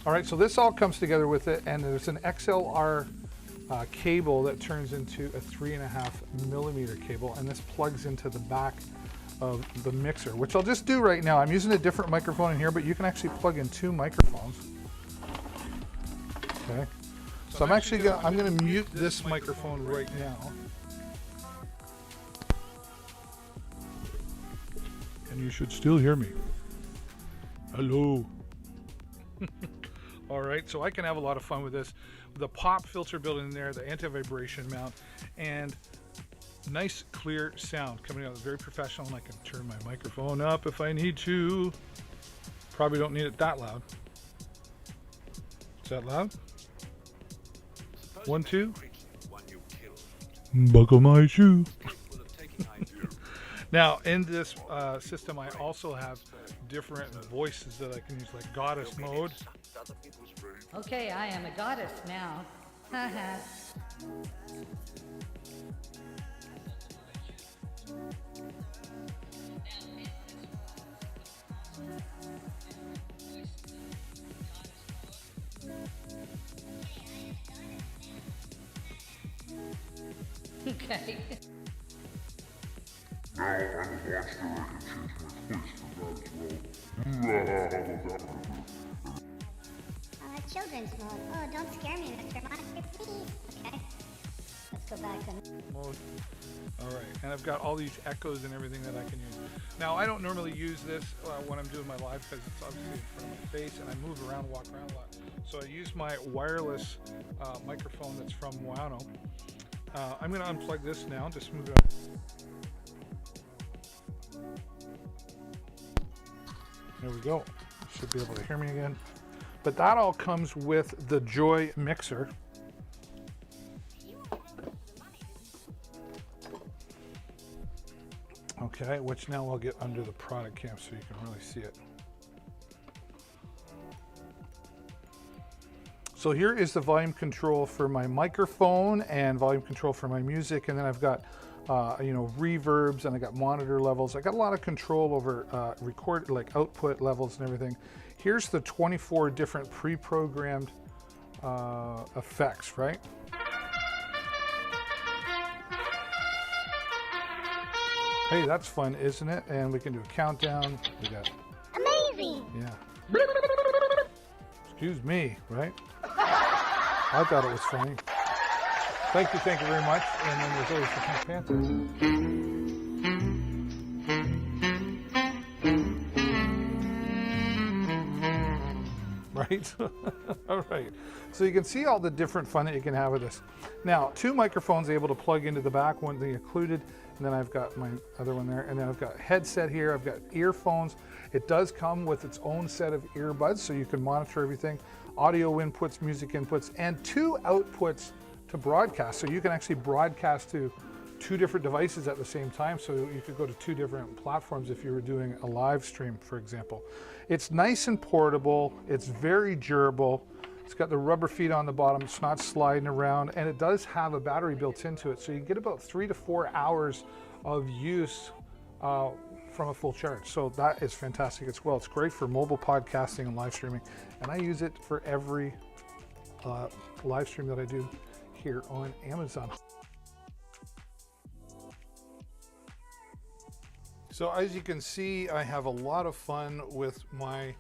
All right, so this all comes together with it, and there's an XLR cable that turns into a 3.5mm cable, and this plugs into the back of the mixer, which I'll just do right now. I'm using a different microphone in here, but you can actually plug in 2 microphones. Okay. So I'm going to mute this microphone right now. And you should still hear me. Hello. All right, so I can have a lot of fun with this. The pop filter built in there, the anti-vibration mount, and nice clear sound coming out. Very professional, and I can turn my microphone up if I need to. Probably don't need it that loud. Is that loud? 1, 2. Buckle my shoe. Now, in this system, I also have different voices that I can use, like goddess mode. Okay, I am a goddess now. Haha. Okay. Now I'm a monster, I can change my voice for that as well. Children's mode. Oh, don't scare me, Mr. Monster, please. Okay. Let's go back to Mode. All right, and I've got all these echoes and everything that I can use. Now, I don't normally use this when I'm doing my live because it's obviously in front of my face and I move around, walk around a lot. So I use my wireless microphone that's from Wano. I'm going to unplug this now, just move it on. There we go. You should be able to hear me again. But that all comes with the Joy Mixer. Okay, which now I'll get under the product cam so you can really see it. So here is the volume control for my microphone and volume control for my music, and then I've got reverbs, and I got monitor levels. I got a lot of control over output levels and everything. Here's the 24 different pre-programmed effects, right? Hey, that's fun, isn't it? And we can do a countdown. We got amazing. Yeah. Excuse me, right? I thought it was funny. Thank you very much. And then there's always the Pink Panther. Right? All right. So you can see all the different fun that you can have with this. Now, 2 microphones able to plug into the back, one thing included, and then I've got my other one there, and then I've got a headset here, I've got earphones. It does come with its own set of earbuds, so you can monitor everything, audio inputs, music inputs, and 2 outputs to broadcast. So you can actually broadcast to 2 different devices at the same time, so you could go to 2 different platforms if you were doing a live stream, for example. It's nice and portable, it's very durable, it's got the rubber feet on the bottom, it's not sliding around, and it does have a battery built into it, so you get about 3 to 4 hours of use from a full charge. So that is fantastic as well. It's great for mobile podcasting and live streaming, and I use it for every live stream that I do here on Amazon. So as you can see, I have a lot of fun with my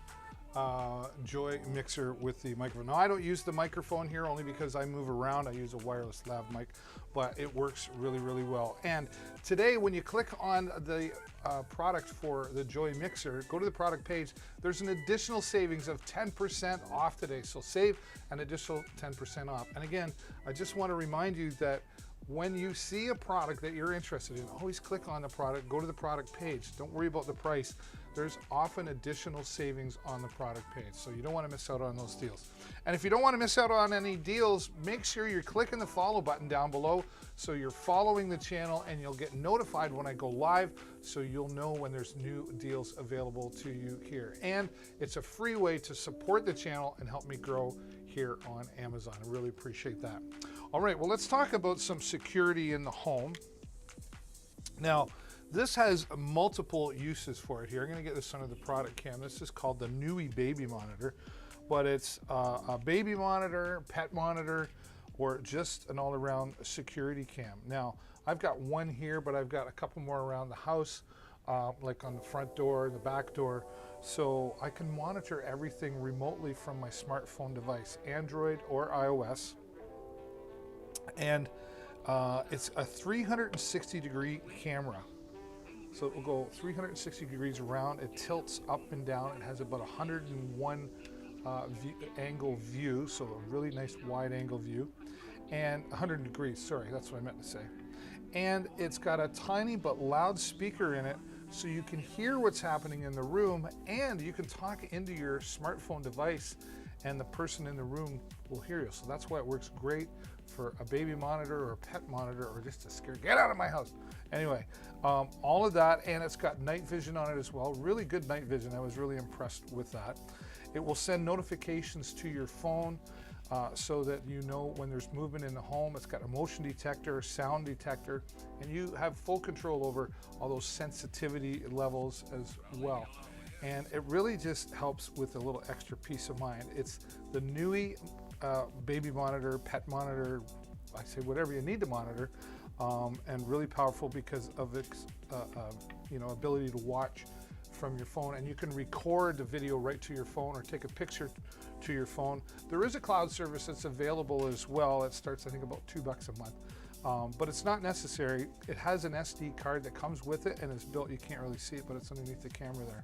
Joy Mixer with the microphone. Now, I don't use the microphone here only because I move around. I use a wireless lav mic, but it works really, really well. And today, when you click on the product for the Joy Mixer, go to the product page, there's an additional savings of 10% off today. So save an additional 10% off. And again, I just want to remind you that when you see a product that you're interested in, always click on the product, go to the product page. Don't worry about the price. there's often additional savings on the product page. So you don't want to miss out on those deals. And if you don't want to miss out on any deals, make sure you're clicking the follow button down below so you're following the channel, and you'll get notified when I go live, so you'll know when there's new deals available to you here. And it's a free way to support the channel and help me grow here on Amazon. I really appreciate that. All right, well, let's talk about some security in the home. Now, this has multiple uses for it here. I'm going to get this under the product cam. This is called the Nui Baby Monitor, but it's a baby monitor, pet monitor, or just an all-around security cam. Now, I've got one here, but I've got a couple more around the house, like on the front door, the back door, so I can monitor everything remotely from my smartphone device, Android or iOS. And it's a 360-degree camera. So it will go 360 degrees around. It tilts up and down. It has about 101 angle view, so a really nice wide angle view. And 100 degrees, sorry, that's what I meant to say. And it's got a tiny but loud speaker in it, so you can hear what's happening in the room, and you can talk into your smartphone device, and the person in the room will hear you. So that's why it works great for a baby monitor or a pet monitor, or just to scare, get out of my house. Anyway, all of that, and it's got night vision on it as well. Really good night vision. I was really impressed with that. It will send notifications to your phone so that you know when there's movement in the home. It's got a motion detector, sound detector, and you have full control over all those sensitivity levels as well. And it really just helps with a little extra peace of mind. It's the Nui baby monitor, pet monitor, I say whatever you need to monitor, and really powerful because of its ability to watch from your phone, and you can record the video right to your phone or take a picture to your phone. There is a cloud service that's available as well. It starts, I think, about $2 a month, but it's not necessary. It has an SD card that comes with it, and it's built, you can't really see it, but it's underneath the camera there.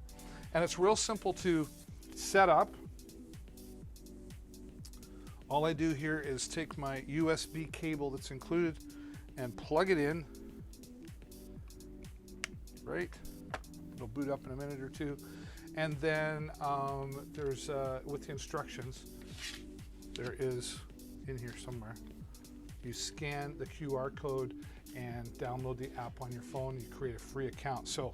And it's real simple to set up. All I do here is take my USB cable that's included and plug it in, right? It'll boot up in a minute or two. And then there's, with the instructions, there is in here somewhere. You scan the QR code and download the app on your phone. You create a free account. So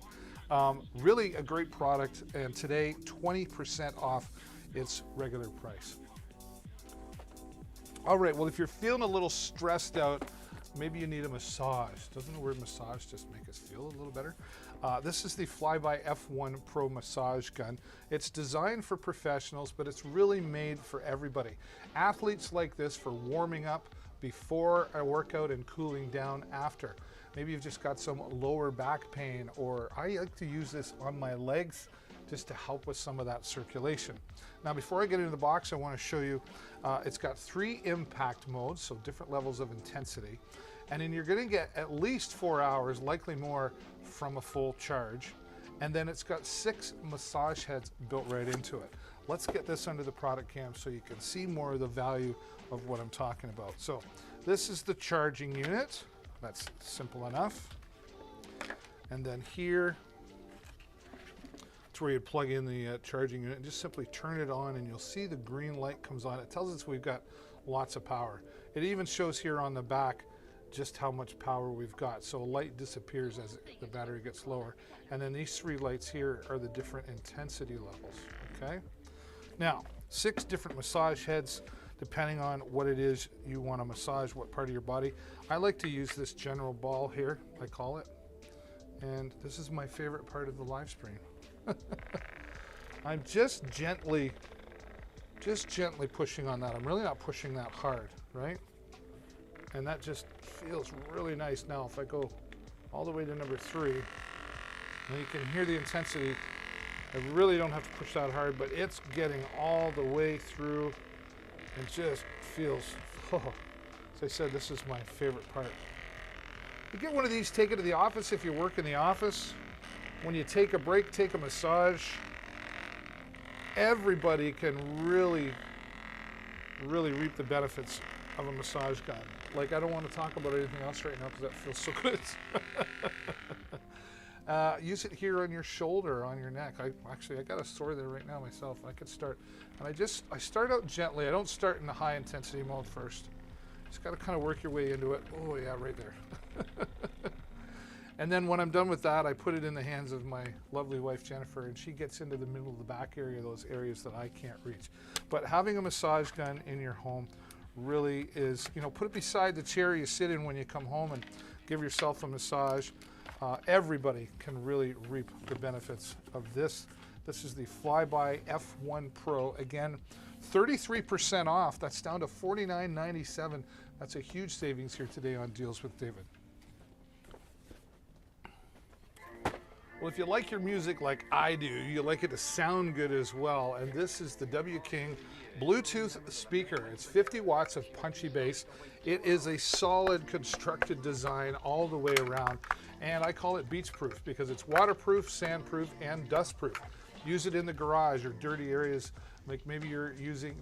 really a great product. And today, 20% off its regular price. All right, well, if you're feeling a little stressed out, maybe you need a massage. Doesn't the word massage just make us feel a little better? This is the Flyby F1 Pro massage gun. It's designed for professionals, but it's really made for everybody. Athletes like this for warming up before a workout and cooling down after. Maybe you've just got some lower back pain, or I like to use this on my legs just to help with some of that circulation. Now, before I get into the box, I want to show you, it's got 3 impact modes, so different levels of intensity. And then you're going to get at least 4 hours, likely more, from a full charge. And then it's got 6 massage heads built right into it. Let's get this under the product cam so you can see more of the value of what I'm talking about. So this is the charging unit. That's simple enough. And then here, it's where you plug in the charging unit and just simply turn it on, and you'll see the green light comes on. It tells us we've got lots of power. It even shows here on the back just how much power we've got. So light disappears as the battery gets lower. And then these 3 lights here are the different intensity levels, okay? Now, 6 different massage heads, depending on what it is you want to massage, what part of your body. I like to use this general ball here, I call it. And this is my favorite part of the live stream. I'm just gently pushing on that. I'm really not pushing that hard, right? And that just feels really nice. Now, if I go all the way to number 3, and you can hear the intensity. I really don't have to push that hard, but it's getting all the way through and just feels, oh. As I said, this is my favorite part. You get one of these, take it to the office if you work in the office. When you take a break, take a massage. Everybody can really reap the benefits of a massage gun. Like, I don't want to talk about anything else right now because that feels so good. Use it here on your shoulder, on your neck. I got a sore there right now myself. I could start, and I start out gently. I don't start in the high intensity mode first. Just got to kind of work your way into it. Oh yeah, right there. And then when I'm done with that, I put it in the hands of my lovely wife, Jennifer, and she gets into the middle of the back area, those areas that I can't reach. But having a massage gun in your home really is, you know, put it beside the chair you sit in when you come home and give yourself a massage. Everybody can really reap the benefits of this. This is the Flyby F1 Pro. Again, 33% off. That's down to $49.97. That's a huge savings here today on Deals with David. Well, if you like your music like I do, you like it to sound good as well. And this is the W-King Bluetooth speaker. It's 50 watts of punchy bass. It is a solid constructed design all the way around. And I call it beach proof because it's waterproof, sandproof, and dustproof. Use it in the garage or dirty areas, like maybe you're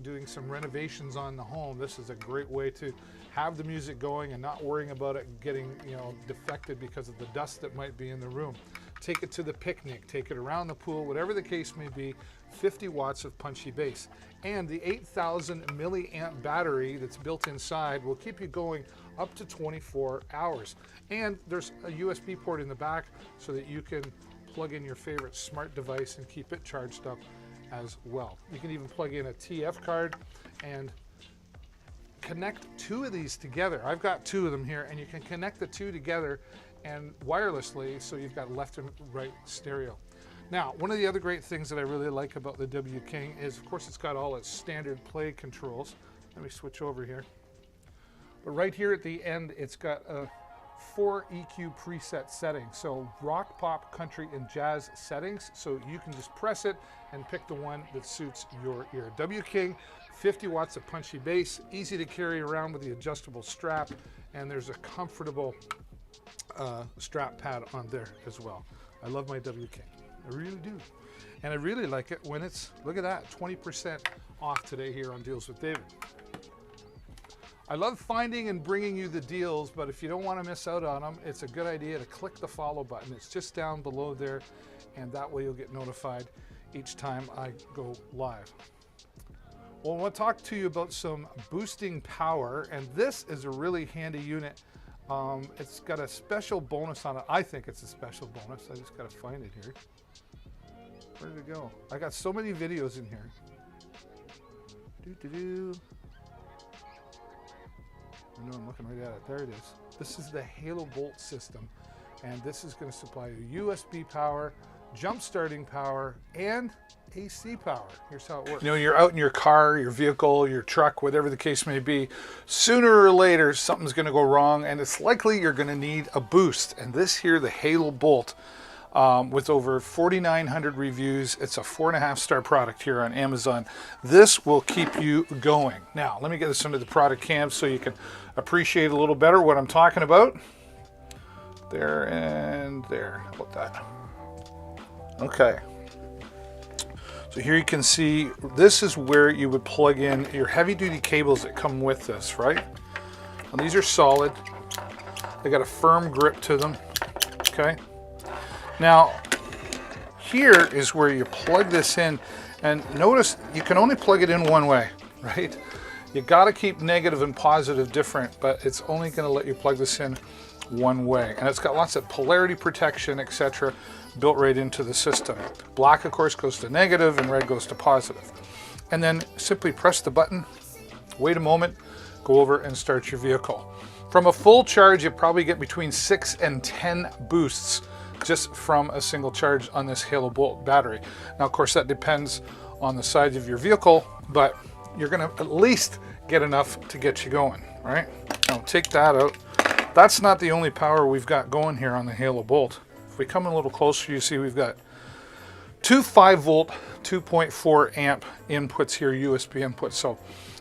doing some renovations on the home. This is a great way to have the music going and not worrying about it getting, you know, defected because of the dust that might be in the room. Take it to the picnic, take it around the pool, whatever the case may be. 50 watts of punchy bass. And the 8,000 milliamp battery that's built inside will keep you going up to 24 hours. And there's a USB port in the back so that you can plug in your favorite smart device and keep it charged up as well. You can even plug in a TF card and connect two of these together. I've got two of them here, and you can connect the two together and wirelessly, so you've got left and right stereo. Now, one of the other great things that I really like about the W-King is, of course, it's got all its standard play controls. Let me switch over here. But right here at the end, it's got 4 EQ preset settings. So rock, pop, country, and jazz settings. So you can just press it and pick the one that suits your ear. W-King, 50 watts of punchy bass, easy to carry around with the adjustable strap, and there's a comfortable strap pad on there as well. I love my W-King. I really do. And I really like it when it's, look at that, 20% off today here on Deals with David. I love finding and bringing you the deals, but if you don't want to miss out on them, it's a good idea to click the follow button. It's just down below there, and that way you'll get notified each time I go live. Well, I want to talk to you about some boosting power, and this is a really handy unit. It's got a special bonus on it. I think it's a special bonus. I just got to find it here. Where did it go? I got so many videos in here. I know I'm looking right at it. There it is. This is the Halo Bolt system, and this is going to supply you USB power, jump starting power, and AC power. Here's how it works. You know, you're out in your car, your vehicle, your truck, whatever the case may be, sooner or later something's going to go wrong, and it's likely you're going to need a boost. And this here, the Halo Bolt, with over 4,900 reviews, it's a 4.5-star product here on Amazon. This will keep you going. Now, let me get this into the product cam so you can appreciate a little better what I'm talking about. There and there. How about that? Okay. So here you can see, this is where you would plug in your heavy-duty cables that come with this, right? And these are solid. They got a firm grip to them, okay? Now, here is where you plug this in, and notice you can only plug it in one way, right? You got to keep negative and positive different, but it's only going to let you plug this in one way. And it's got lots of polarity protection, etc., built right into the system. Black, of course, goes to negative, and red goes to positive. And then simply press the button, wait a moment, go over and start your vehicle. From a full charge, you probably get between 6 and 10 boosts just from a single charge on this Halo Bolt battery. Now, of course, that depends on the size of your vehicle, but you're going to at least get enough to get you going, right? Now, take that out. That's not the only power we've got going here on the Halo Bolt. If we come a little closer, you see we've got two 5-volt, 2.4 amp inputs here, USB inputs. So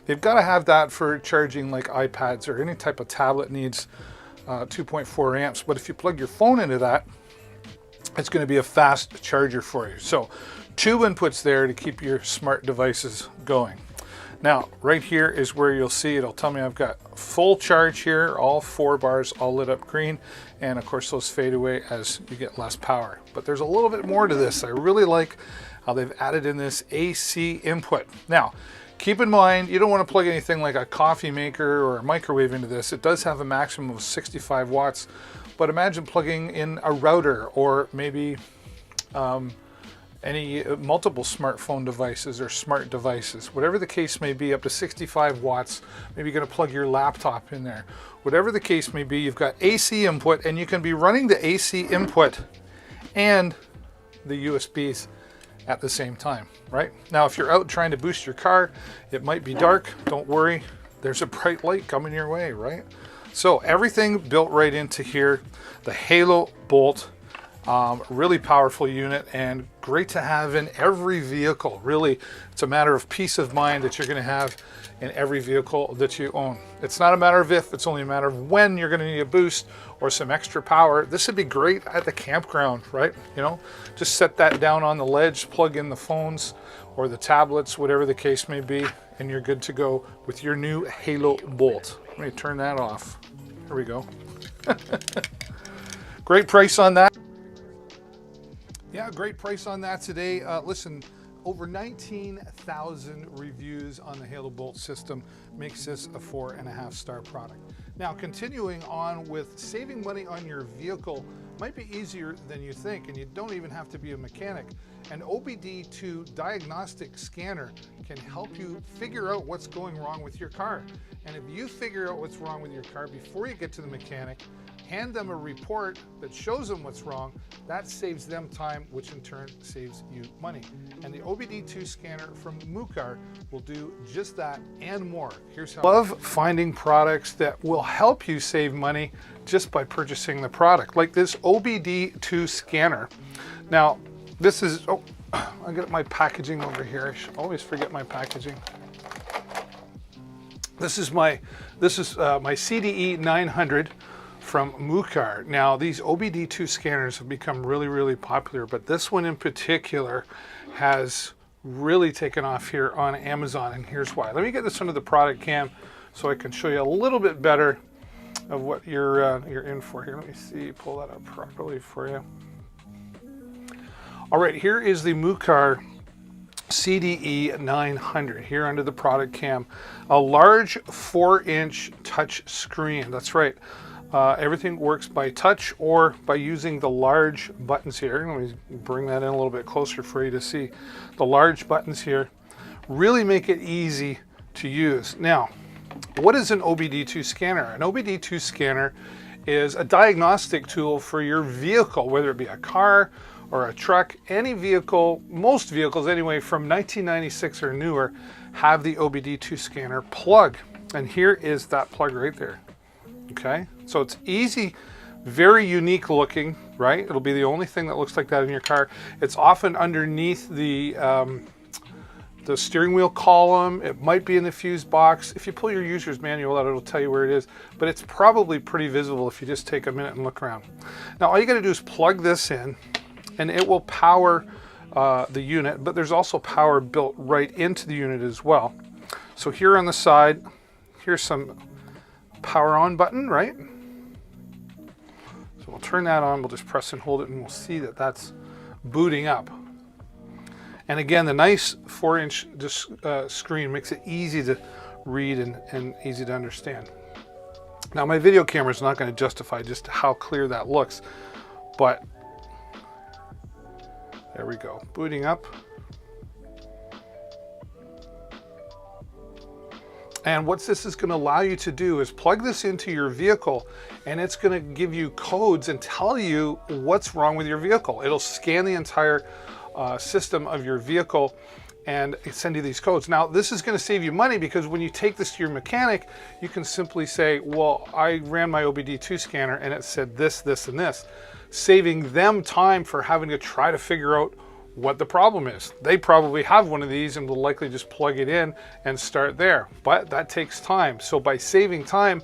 you've got to have that for charging like iPads or any type of tablet needs 2.4 amps. But if you plug your phone into that, it's going to be a fast charger for you. So 2 inputs there to keep your smart devices going. Now, right here is where you'll see it'll tell me I've got full charge here, all 4 bars all lit up green, and of course those fade away as you get less power. But there's a little bit more to this. I really like how they've added in this AC input. Now, keep in mind, you don't want to plug anything like a coffee maker or a microwave into this. It does have a maximum of 65 watts, but imagine plugging in a router or maybe any multiple smartphone devices or smart devices, whatever the case may be, up to 65 watts. Maybe you're going to plug your laptop in there. Whatever the case may be, you've got AC input, and you can be running the AC input and the USBs at the same time, right? Now, if you're out trying to boost your car, it might be dark. Don't worry, there's a bright light coming your way, right? So everything built right into here. The Halo Bolt. Really powerful unit and great to have in every vehicle. Really, it's a matter of peace of mind that you're going to have in every vehicle that you own. It's not a matter of if, it's only a matter of when you're going to need a boost or some extra power. This would be great at the campground, right? You know, just set that down on the ledge, plug in the phones or the tablets, whatever the case may be, and you're good to go with your new Halo Bolt. Let me turn that off. There we go. Great price on that. Yeah, great price on that today. Listen, over 19,000 reviews on the Halo Bolt system makes this a 4.5-star product. Now, continuing on with saving money on your vehicle might be easier than you think, and you don't even have to be a mechanic. An OBD2 diagnostic scanner can help you figure out what's going wrong with your car. And if you figure out what's wrong with your car before you get to the mechanic, hand them a report that shows them what's wrong, that saves them time, which in turn saves you money. And the OBD2 scanner from Mukar will do just that and more. Here's how. Love finding products that will help you save money just by purchasing the product, like this OBD2 scanner. Now, this is, oh, I got my packaging over here. I should always forget my packaging. This is my CDE 900 from Mukar. Now, these OBD2 scanners have become really, really popular, but this one in particular has really taken off here on Amazon, and here's why. Let me get this under the product cam so I can show you a little bit better of what you're in for here. Let me see, pull that up properly for you. All right, here is the Mukar CDE 900 here under the product cam. A large 4-inch touch screen. That's right. Everything works by touch or by using the large buttons here. Let me bring that in a little bit closer for you to see. The large buttons here really make it easy to use. Now, what is an OBD2 scanner? An OBD2 scanner is a diagnostic tool for your vehicle, whether it be a car or a truck. Any vehicle, most vehicles anyway, from 1996 or newer, have the OBD2 scanner plug. And here is that plug right there. Okay, so it's easy, very unique looking, right? It'll be the only thing that looks like that in your car. It's often underneath the steering wheel column. It might be in the fuse box. If you pull your user's manual out, it'll tell you where it is, but it's probably pretty visible if you just take a minute and look around. Now, all you gotta do is plug this in and it will power the unit, but there's also power built right into the unit as well. So here on the side, here's some power on button, right? So we'll turn that on, we'll just press and hold it, and we'll see that that's booting up. And again, the nice 4-inch screen makes it easy to read and easy to understand. Now, my video camera is not going to justify just how clear that looks, but there we go, booting up. And what this is going to allow you to do is plug this into your vehicle, and it's going to give you codes and tell you what's wrong with your vehicle. It'll scan the entire system of your vehicle and send you these codes. Now, this is going to save you money because when you take this to your mechanic, you can simply say, well, I ran my OBD2 scanner and it said this, this, and this, saving them time for having to try to figure out what the problem is. They probably have one of these and will likely just plug it in and start there, but that takes time. So by saving time,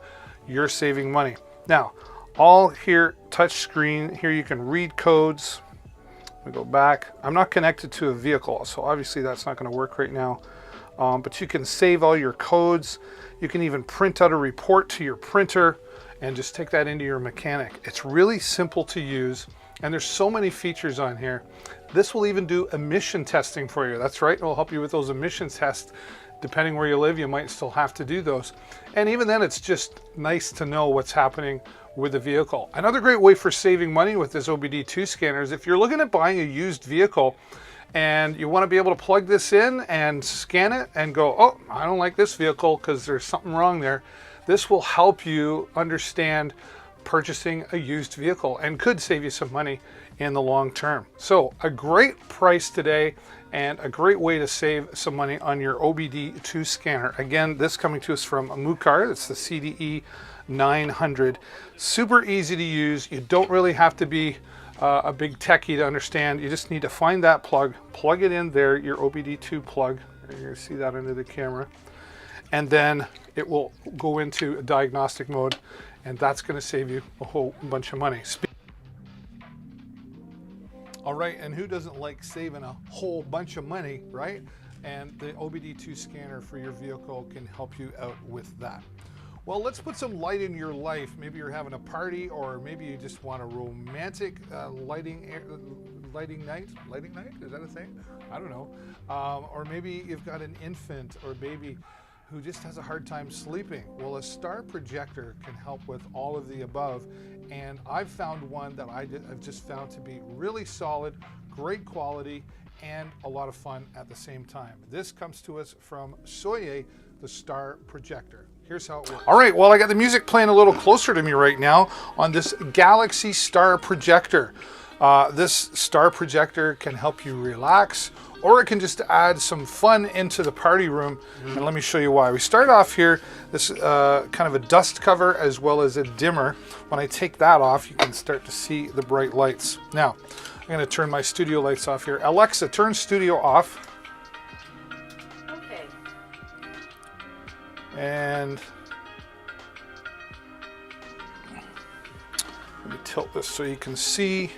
you're saving money. Now, all here, touch screen, here you can read codes. We go back. I'm not connected to a vehicle, so obviously that's not going to work right now. but you can save all your codes. You can even print out a report to your printer and just take that into your mechanic. It's really simple to use, and there's so many features on here. This will even do emission testing for you. That's right, it will help you with those emissions tests. Depending where you live, you might still have to do those. And even then, it's just nice to know what's happening with the vehicle. Another great way for saving money with this OBD2 scanner is if you're looking at buying a used vehicle and you want to be able to plug this in and scan it and go, oh, I don't like this vehicle because there's something wrong there. This will help you understand purchasing a used vehicle and could save you some money in the long term. So a great price today and a great way to save some money on your OBD2 scanner. Again, this coming to us from Mucar. It's the CDE 900. Super easy to use. You don't really have to be a big techie to understand. You just need to find that plug it in there, your OBD2 plug. You're going to see that under the camera. And then it will go into a diagnostic mode, and that's going to save you a whole bunch of money. All right, and who doesn't like saving a whole bunch of money, right? And the OBD2 scanner for your vehicle can help you out with that. Well, let's put some light in your life. Maybe you're having a party, or maybe you just want a romantic lighting night. Lighting night? Is that a thing? I don't know. Or maybe you've got an infant or baby who just has a hard time sleeping. Well, a star projector can help with all of the above. And I've found one that I've just found to be really solid, great quality, and a lot of fun at the same time. This comes to us from Soye, the Star Projector. Here's how it works. All right, well, I got the music playing a little closer to me right now on this Galaxy Star Projector. This Star Projector can help you relax, or it can just add some fun into the party room. And let me show you why. We start off here, this kind of a dust cover as well as a dimmer. When I take that off, you can start to see the bright lights. Now, I'm going to turn my studio lights off here. Alexa, turn studio off. Okay. And let me tilt this so you can see.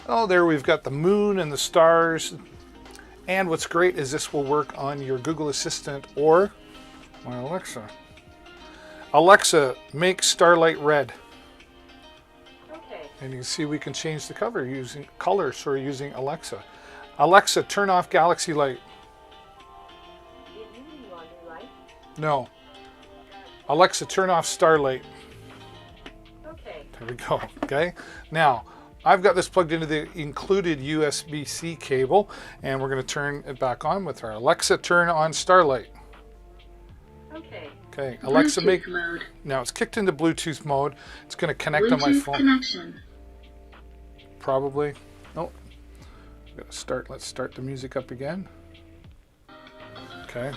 Oh, there we've got the moon and the stars. And what's great is this will work on your Google Assistant or my Alexa. Alexa, make Starlight red. Okay. And you can see we can change the cover using colors or using Alexa. Alexa, turn off Galaxy Light. Did you mean laundry light? No. Alexa, turn off Starlight. Okay. There we go. Okay. Now, I've got this plugged into the included USB-C cable, and we're going to turn it back on with our Alexa, turn on Starlight. Okay. Okay, Alexa, make mode. now it's kicked into Bluetooth mode. It's going to connect on my phone. Connection. Probably. Nope. Let's start the music up again. Okay.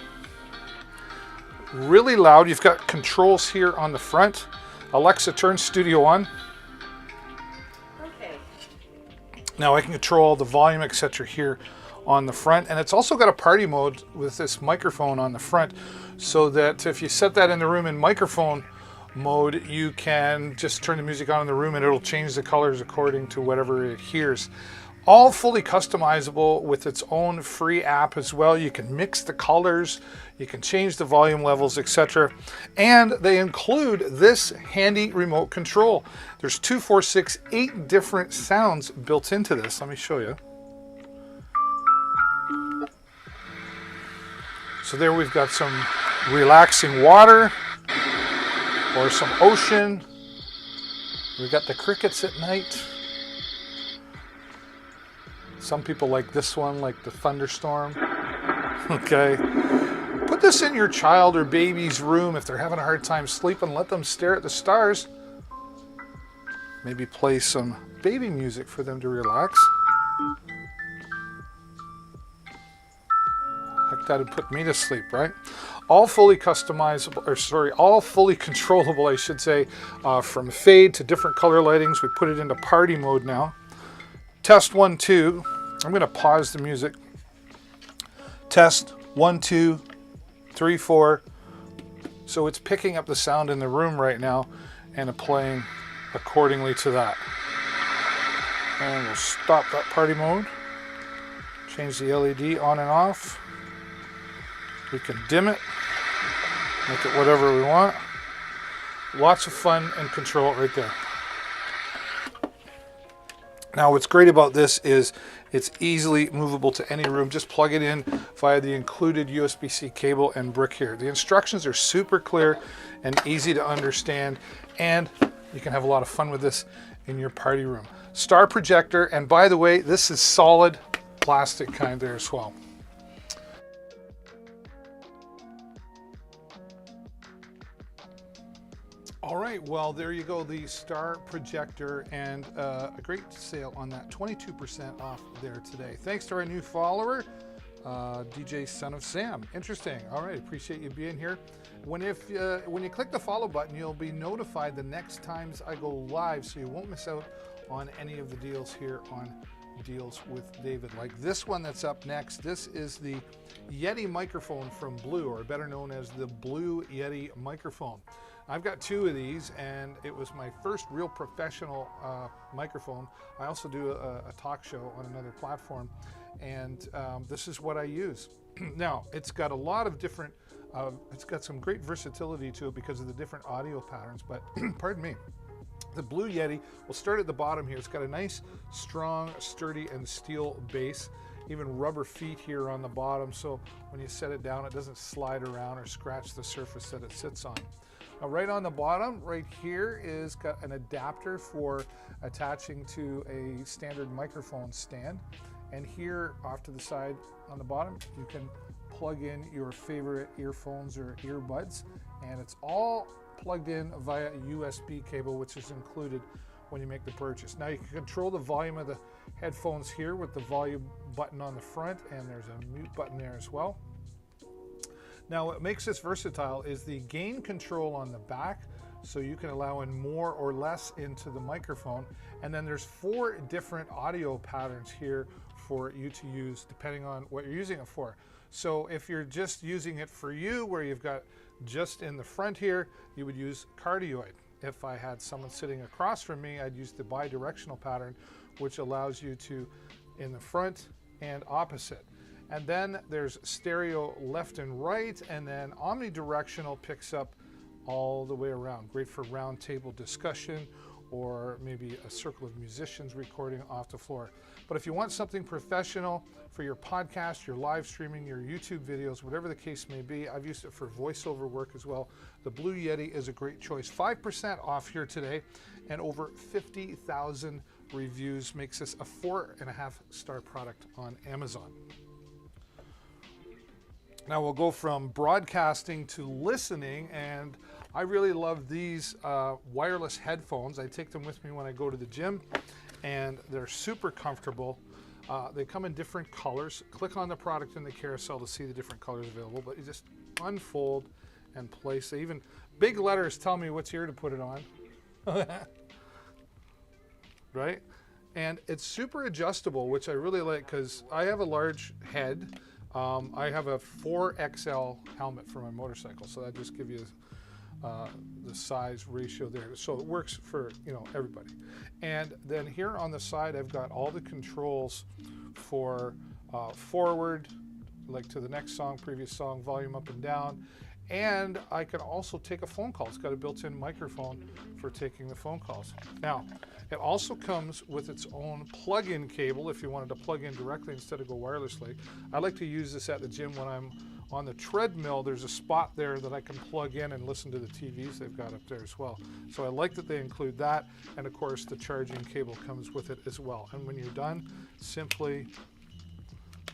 Really loud. You've got controls here on the front. Alexa, turn studio on. Okay. Now I can control all the volume, etc. here on the front, and it's also got a party mode with this microphone on the front, so that if you set that in the room in microphone mode, you can just turn the music on in the room and it'll change the colors according to whatever it hears. All fully customizable with its own free app as well. You can mix the colors, you can change the volume levels, etc. And they include this handy remote control. There's 2, 4, 6, 8 different sounds built into this. Let me show you. So there we've got some relaxing water or some ocean. We've got the crickets at night. Some people like this one, like the thunderstorm. Okay. Put this in your child or baby's room if they're having a hard time sleeping. Let them stare at the stars. Maybe play some baby music for them to relax. Heck, that'd put me to sleep, right? All fully customizable, or sorry, all fully controllable, I should say, from fade to different color lightings. We put it into party mode now. Test 1, 2. I'm going to pause the music. Test 1, 2, 3, 4. So it's picking up the sound in the room right now and playing accordingly to that. And we'll stop that party mode. Change the LED on and off. We can dim it, make it whatever we want. Lots of fun and control right there. Now what's great about this is it's easily movable to any room. Just plug it in via the included USB-C cable and brick here. The instructions are super clear and easy to understand, and you can have a lot of fun with this in your party room. Star projector, and by the way, this is solid plastic kind there as well. All right, well, there you go, the Star projector, and a great sale on that, 22% off there today. Thanks to our new follower, DJ Son of Sam. Interesting. All right, appreciate you being here. When you click the follow button, you'll be notified the next times I go live, so you won't miss out on any of the deals here on Deals with David. Like this one that's up next. This is the Yeti microphone from Blue, or better known as the Blue Yeti microphone. I've got two of these, and it was my first real professional microphone. I also do a talk show on another platform, and this is what I use. Now, it's got a lot of different, it's got some great versatility to it because of the different audio patterns, but pardon me. The Blue Yeti, we'll start at the bottom here. It's got a nice, strong, sturdy, and steel base. Even rubber feet here on the bottom, so when you set it down, it doesn't slide around or scratch the surface that it sits on. Now, right on the bottom, right here, is got an adapter for attaching to a standard microphone stand. And here, off to the side on the bottom, you can plug in your favorite earphones or earbuds, and it's all plugged in via a USB cable, which is included when you make the purchase. Now you can control the volume of the headphones here with the volume button on the front, and there's a mute button there as well. Now what makes this versatile is the gain control on the back, so you can allow in more or less into the microphone, and then there's 4 different audio patterns here for you to use depending on what you're using it for. So if you're just using it for you, where you've got just in the front here, you would use cardioid. If I had someone sitting across from me, I'd use the bidirectional pattern, which allows you to in the front and opposite. And then there's stereo left and right, and then omnidirectional picks up all the way around. Great for round table discussion, or maybe a circle of musicians recording off the floor. But if you want something professional for your podcast, your live streaming, your YouTube videos, whatever the case may be, I've used it for voiceover work as well. The Blue Yeti is a great choice. 5% off here today, and over 50,000 reviews, makes this a 4.5-star product on Amazon. Now we'll go from broadcasting to listening, and I really love these wireless headphones. I take them with me when I go to the gym, and they're super comfortable. They come in different colors. Click on the product in the carousel to see the different colors available, but you just unfold and place. They even, big letters tell me what's here to put it on. Right? And it's super adjustable, which I really like because I have a large head. I have a 4XL helmet for my motorcycle, so that just gives you the size ratio there. So it works for, you know, everybody. And then here on the side, I've got all the controls for forward, like to the next song, previous song, volume up and down. And I can also take a phone call. It's got a built-in microphone for taking the phone calls. Now, it also comes with its own plug-in cable if you wanted to plug in directly instead of go wirelessly. I like to use this at the gym when I'm on the treadmill. There's a spot there that I can plug in and listen to the TVs they've got up there as well. So I like that they include that. And of course, the charging cable comes with it as well. And when you're done, simply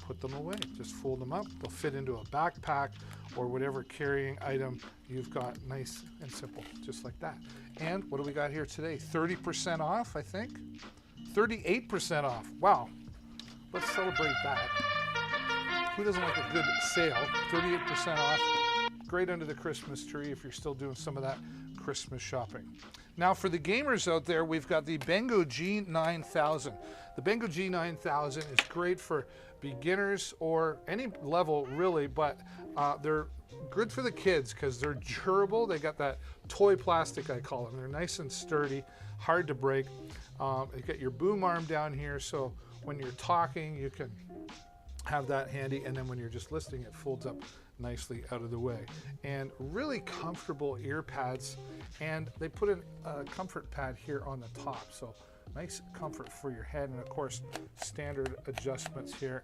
put them away. Just fold them up. They'll fit into a backpack or whatever carrying item you've got, nice and simple, just like that. And what do we got here today? 30% off, I think. 38% off. Wow. Let's celebrate that. Who doesn't like a good sale? 38% off. Great under the Christmas tree if you're still doing some of that Christmas shopping. Now for the gamers out there, we've got the Bengo G9000. The Bengo G9000 is great for beginners or any level really, but they're good for the kids because they're durable. They got that toy plastic, I call them. They're nice and sturdy, hard to break. You got your boom arm down here, so when you're talking, you can have that handy, and then when you're just listening, it folds up nicely out of the way. And really comfortable ear pads, and they put a comfort pad here on the top, so nice comfort for your head, and of course standard adjustments here.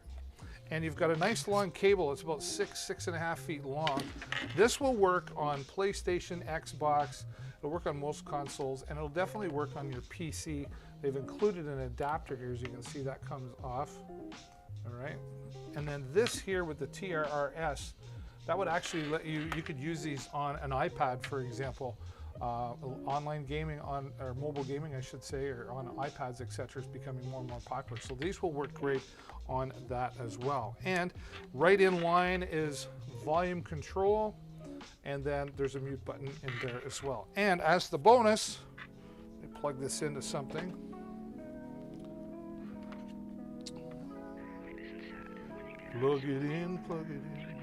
And you've got a nice long cable. It's about 6.5 feet long. This will work on PlayStation, Xbox. It'll work on most consoles, and it'll definitely work on your PC. They've included an adapter here, as you can see that comes off. All right. And then this here with the TRRS, that would actually let you could use these on an iPad, for example. Online gaming or mobile gaming, I should say, or on iPads, etc., is becoming more and more popular. So these will work great on that as well. And right in line is volume control, and then there's a mute button in there as well. And as the bonus, I plug this into something. Plug it in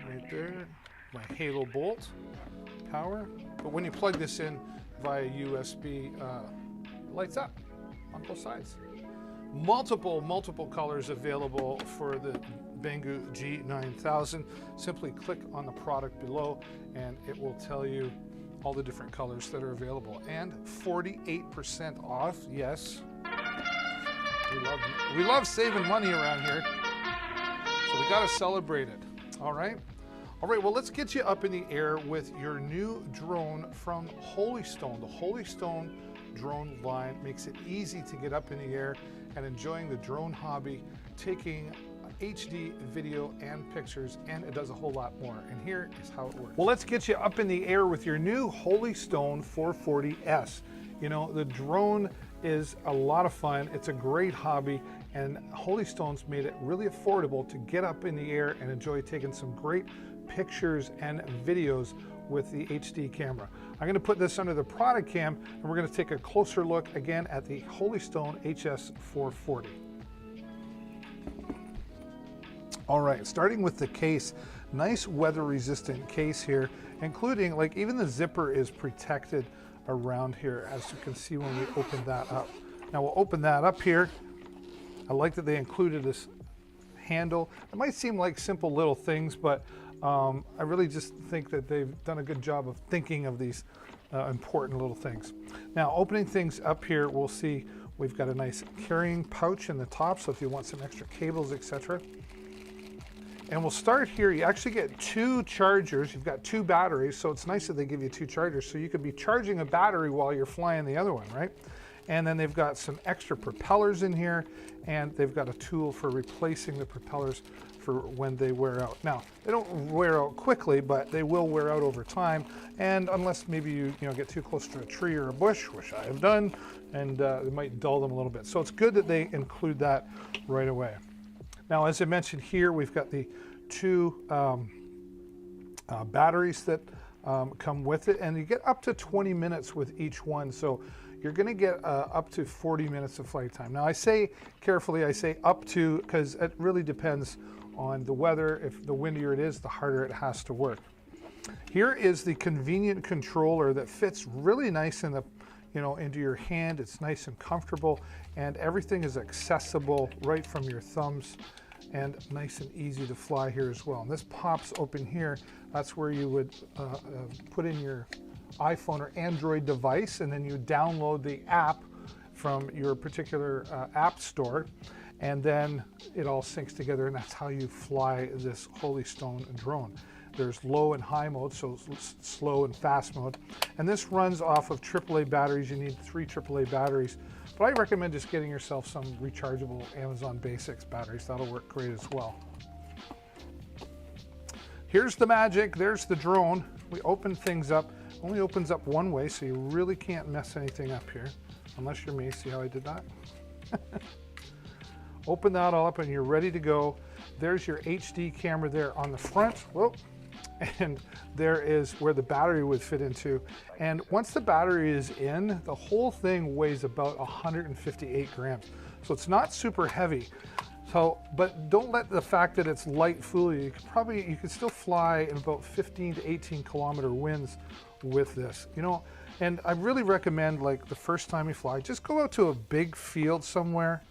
right there. My Halo Bolt power. But when you plug this in via USB, it lights up on both sides. Multiple colors available for the Banggood G9000. Simply click on the product below and it will tell you all the different colors that are available. And 48% off, yes. We love saving money around here. So we gotta celebrate it, all right? All right, well, let's get you up in the air with your new drone from Holystone. The Holystone drone line makes it easy to get up in the air and enjoying the drone hobby, taking HD video and pictures, and it does a whole lot more. And here is how it works. Well, let's get you up in the air with your new Holystone 440S. You know, the drone is a lot of fun. It's a great hobby, and Holystone's made it really affordable to get up in the air and enjoy taking some great pictures and videos with the HD camera. I'm going to put this under the product cam, and we're going to take a closer look again at the Holystone HS440. All right, starting with the case, nice weather resistant case here, including like even the zipper is protected around here, as you can see when we open that up. Now we'll open that up here. I like that they included this handle. It might seem like simple little things, but I really just think that they've done a good job of thinking of these important little things. Now, opening things up here, we'll see we've got a nice carrying pouch in the top, so if you want some extra cables, etc. And we'll start here. You actually get two chargers. You've got two batteries, so it's nice that they give you two chargers, so you could be charging a battery while you're flying the other one, right? And then they've got some extra propellers in here, and they've got a tool for replacing the propellers for when they wear out. Now, they don't wear out quickly, but they will wear out over time, and unless maybe you get too close to a tree or a bush, which I have done, and it might dull them a little bit. So it's good that they include that right away. Now, as I mentioned here, we've got the two batteries that come with it, and you get up to 20 minutes with each one. So you're going to get up to 40 minutes of flight time. Now, I say carefully, I say up to, because it really depends on the weather. If the windier it is, the harder it has to work. Here is the convenient controller that fits really nice in the, into your hand. It's nice and comfortable, and everything is accessible right from your thumbs, and nice and easy to fly here as well. And this pops open here. That's where you would put in your iPhone or Android device, and then you download the app from your particular app store, and then it all syncs together, and that's how you fly this Holystone drone. There's low and high mode, so slow and fast mode, and this runs off of AAA batteries. You need 3 AAA batteries, but I recommend just getting yourself some rechargeable Amazon Basics batteries. That'll work great as well. Here's the magic. There's the drone. We open things up. Only opens up one way, so you really can't mess anything up here, unless you're me. See how I did that? Open that all up and you're ready to go. There's your HD camera there on the front. Whoa. And there is where the battery would fit into. And once the battery is in, the whole thing weighs about 158 grams. So it's not super heavy. So, but don't let the fact that it's light fool you. You could still fly in about 15 to 18 kilometer winds with this, and I really recommend, like, the first time you fly, just go out to a big field somewhere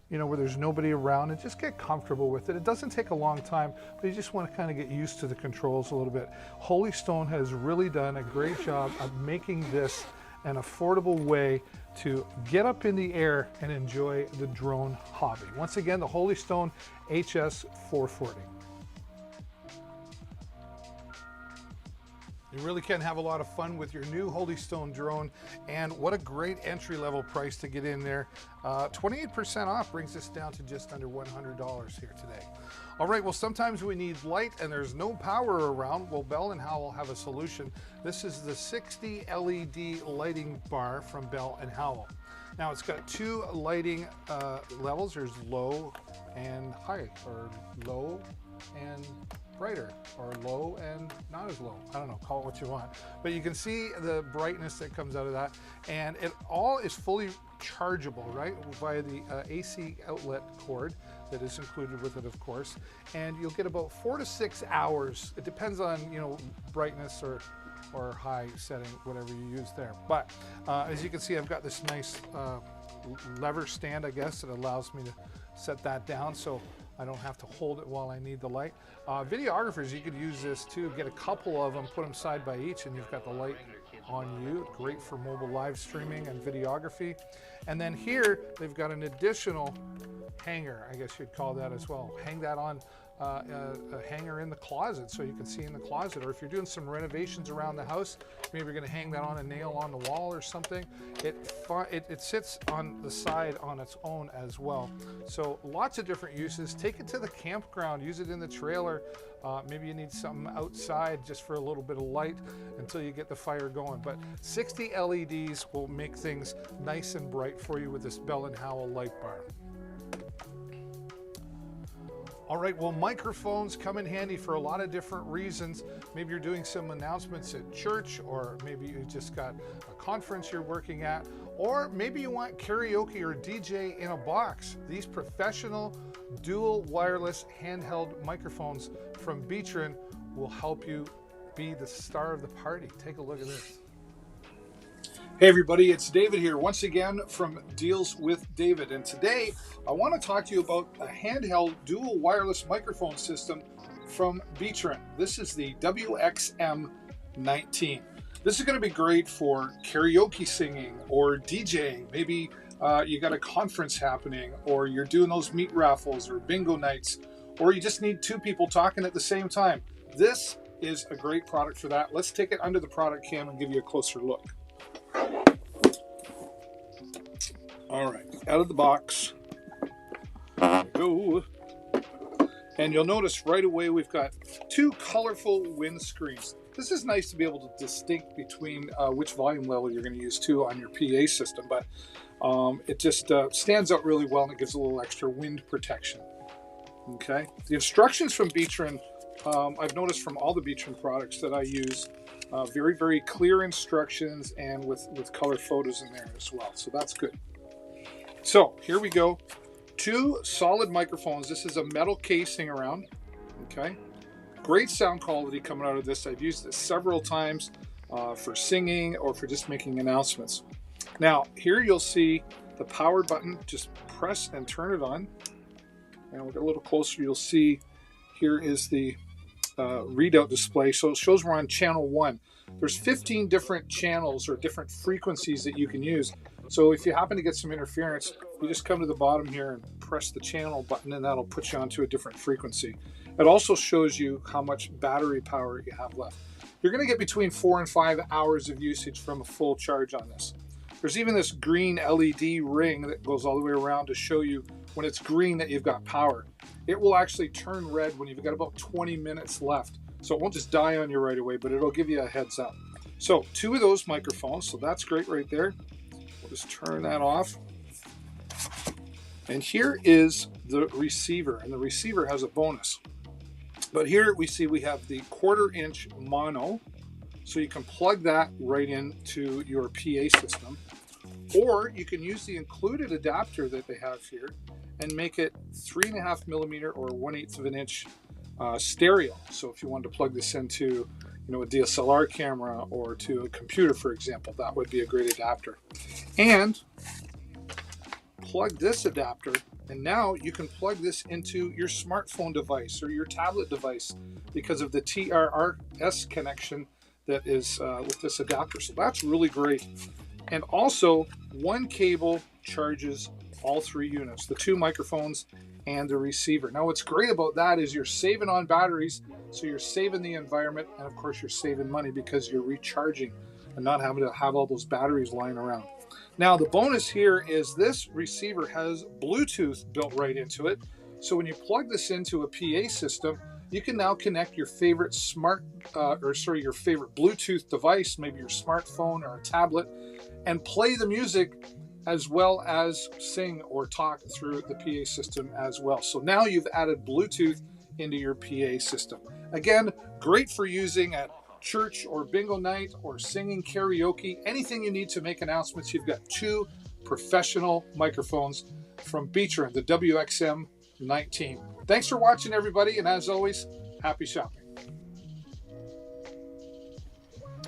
you know, where there's nobody around, and just get comfortable with it. It doesn't take a long time, but you just want to kind of get used to the controls a little bit. Holy Stone has really done a great job of making this an affordable way to get up in the air and enjoy the drone hobby. Once again, the Holy Stone HS440. You really can have a lot of fun with your new Holy Stone drone, and what a great entry-level price to get in there. 28% off brings us down to just under $100 here today. All right, well, sometimes we need light and there's no power around. Well, Bell & Howell have a solution. This is the 60 LED lighting bar from Bell & Howell. Now, it's got two lighting levels. There's low and high, or low and brighter, or low and not as low. I don't know, call it what you want. But you can see the brightness that comes out of that, and it all is fully chargeable, right, via the AC outlet cord that is included with it, of course. And you'll get about 4 to 6 hours. It depends on, you know, brightness or high setting, whatever you use there. But as you can see, I've got this nice lever stand, I guess, that allows me to set that down so I don't have to hold it while I need the light. Videographers, you could use this too. Get a couple of them, put them side by each, and you've got the light on you. Great for mobile live streaming and videography. And then here, they've got an additional hanger, I guess you'd call that as well. Hang that on a hanger in the closet so you can see in the closet. Or if you're doing some renovations around the house, maybe you're going to hang that on a nail on the wall or something. It sits on the side on its own as well. So lots of different uses. Take it to the campground, use it in the trailer. Maybe you need something outside just for a little bit of light until you get the fire going. But 60 LEDs will make things nice and bright for you with this Bell & Howell light bar. All right, well, microphones come in handy for a lot of different reasons. Maybe you're doing some announcements at church, or maybe you just got a conference you're working at, or maybe you want karaoke or DJ in a box. These professional dual wireless handheld microphones from Beatron will help you be the star of the party. Take a look at this. Hey everybody, it's David here once again from Deals with David, and today I want to talk to you about a handheld dual wireless microphone system from Beatron. This is the WXM19. This is going to be great for karaoke singing or DJing. Maybe you got a conference happening, or you're doing those meat raffles or bingo nights, or you just need two people talking at the same time. This is a great product for that. Let's take it under the product cam and give you a closer look. All right, out of the box. There we go. And you'll notice right away we've got two colorful windscreens. This is nice to be able to distinct between which volume level you're going to use too on your PA system, but it just stands out really well, and it gives a little extra wind protection. Okay, the instructions from Beatron, I've noticed from all the Beatron products that I use, very, very clear instructions, and with color photos in there as well. So that's good. So here we go. Two solid microphones. This is a metal casing around. Okay. Great sound quality coming out of this. I've used this several times for singing or for just making announcements. Now, here you'll see the power button. Just press and turn it on. And we'll get a little closer. You'll see here is the readout display. So it shows we're on channel 1. There's 15 different channels or different frequencies that you can use. So if you happen to get some interference, you just come to the bottom here and press the channel button, and that'll put you onto a different frequency. It also shows you how much battery power you have left. You're going to get between 4 and 5 hours of usage from a full charge on this. There's even this green LED ring that goes all the way around to show you when it's green that you've got power. It will actually turn red when you've got about 20 minutes left. So it won't just die on you right away, but it'll give you a heads up. So two of those microphones, so that's great right there. We'll just turn that off. And here is the receiver, and the receiver has a bonus. But here we see we have the 1/4 inch mono, so you can plug that right into your PA system. Or you can use the included adapter that they have here and make it 3.5 millimeter or 1/8 of an inch stereo. So if you wanted to plug this into, a DSLR camera or to a computer, for example, that would be a great adapter. And unplug this adapter, and now you can plug this into your smartphone device or your tablet device because of the TRRS connection that is with this adapter. So that's really great. And also, one cable charges all 3 units, the 2 microphones and the receiver. Now what's great about that is you're saving on batteries, so you're saving the environment, and of course you're saving money because you're recharging and not having to have all those batteries lying around. Now the bonus here is this receiver has Bluetooth built right into it. So when you plug this into a PA system, you can now connect your favorite your favorite Bluetooth device, maybe your smartphone or a tablet, and play the music as well as sing or talk through the PA system as well. So now you've added Bluetooth into your PA system. Again, great for using at church or bingo night or singing karaoke, anything you need to make announcements. You've got 2 professional microphones from Beecher, the WXM19. Thanks for watching, everybody, and as always, happy shopping.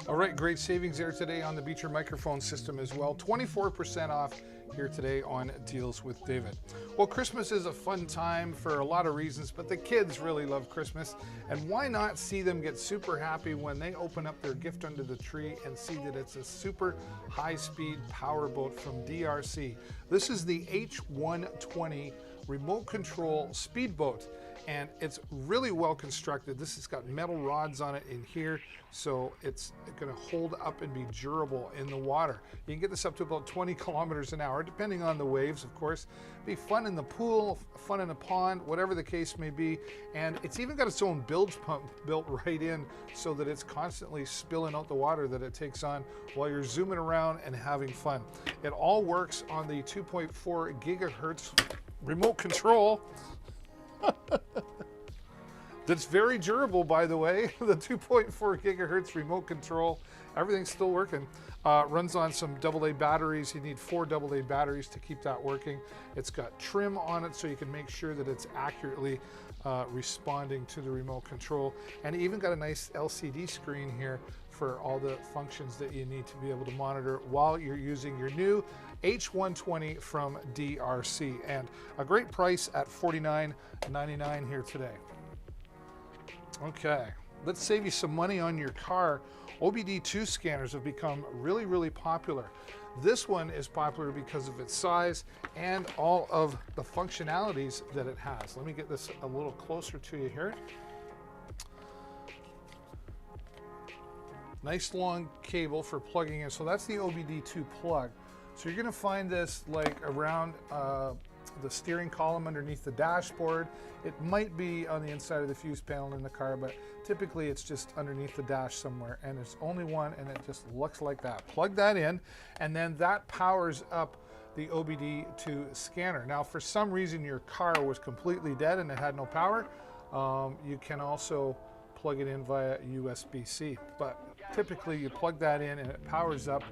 All right, great savings there today on the Beecher microphone system as well. 24% off here today on Deals with David. Well, Christmas is a fun time for a lot of reasons, but the kids really love Christmas. And why not see them get super happy when they open up their gift under the tree and see that it's a super high-speed powerboat from DRC. This is the H120 remote control speedboat, and it's really well constructed. This has got metal rods on it in here, so it's going to hold up and be durable in the water. You can get this up to about 20 kilometers an hour, depending on the waves, of course. Be fun in the pool, fun in a pond, whatever the case may be. And it's even got its own bilge pump built right in so that it's constantly spilling out the water that it takes on while you're zooming around and having fun. It all works on the 2.4 gigahertz remote control. That's very durable, by the way. The 2.4 gigahertz remote control, everything's still working. Runs on some AA batteries. You need 4 AA batteries to keep that working. It's got trim on it so you can make sure that it's accurately responding to the remote control. And even got a nice LCD screen here for all the functions that you need to be able to monitor while you're using your new H120 from DRC. And a great price at $49.99 here today. Okay, let's save you some money on your car. OBD2 scanners have become really, really popular. This one is popular because of its size and all of the functionalities that it has. Let me get this a little closer to you here. Nice long cable for plugging in. So that's the OBD2 plug. So you're gonna find this like around the steering column underneath the dashboard. It might be on the inside of the fuse panel in the car, but typically it's just underneath the dash somewhere, and there's only one, and it just looks like that. Plug that in, and then that powers up the OBD2 scanner. Now, for some reason your car was completely dead and it had no power, you can also plug it in via USB-C, but typically you plug that in and it powers up,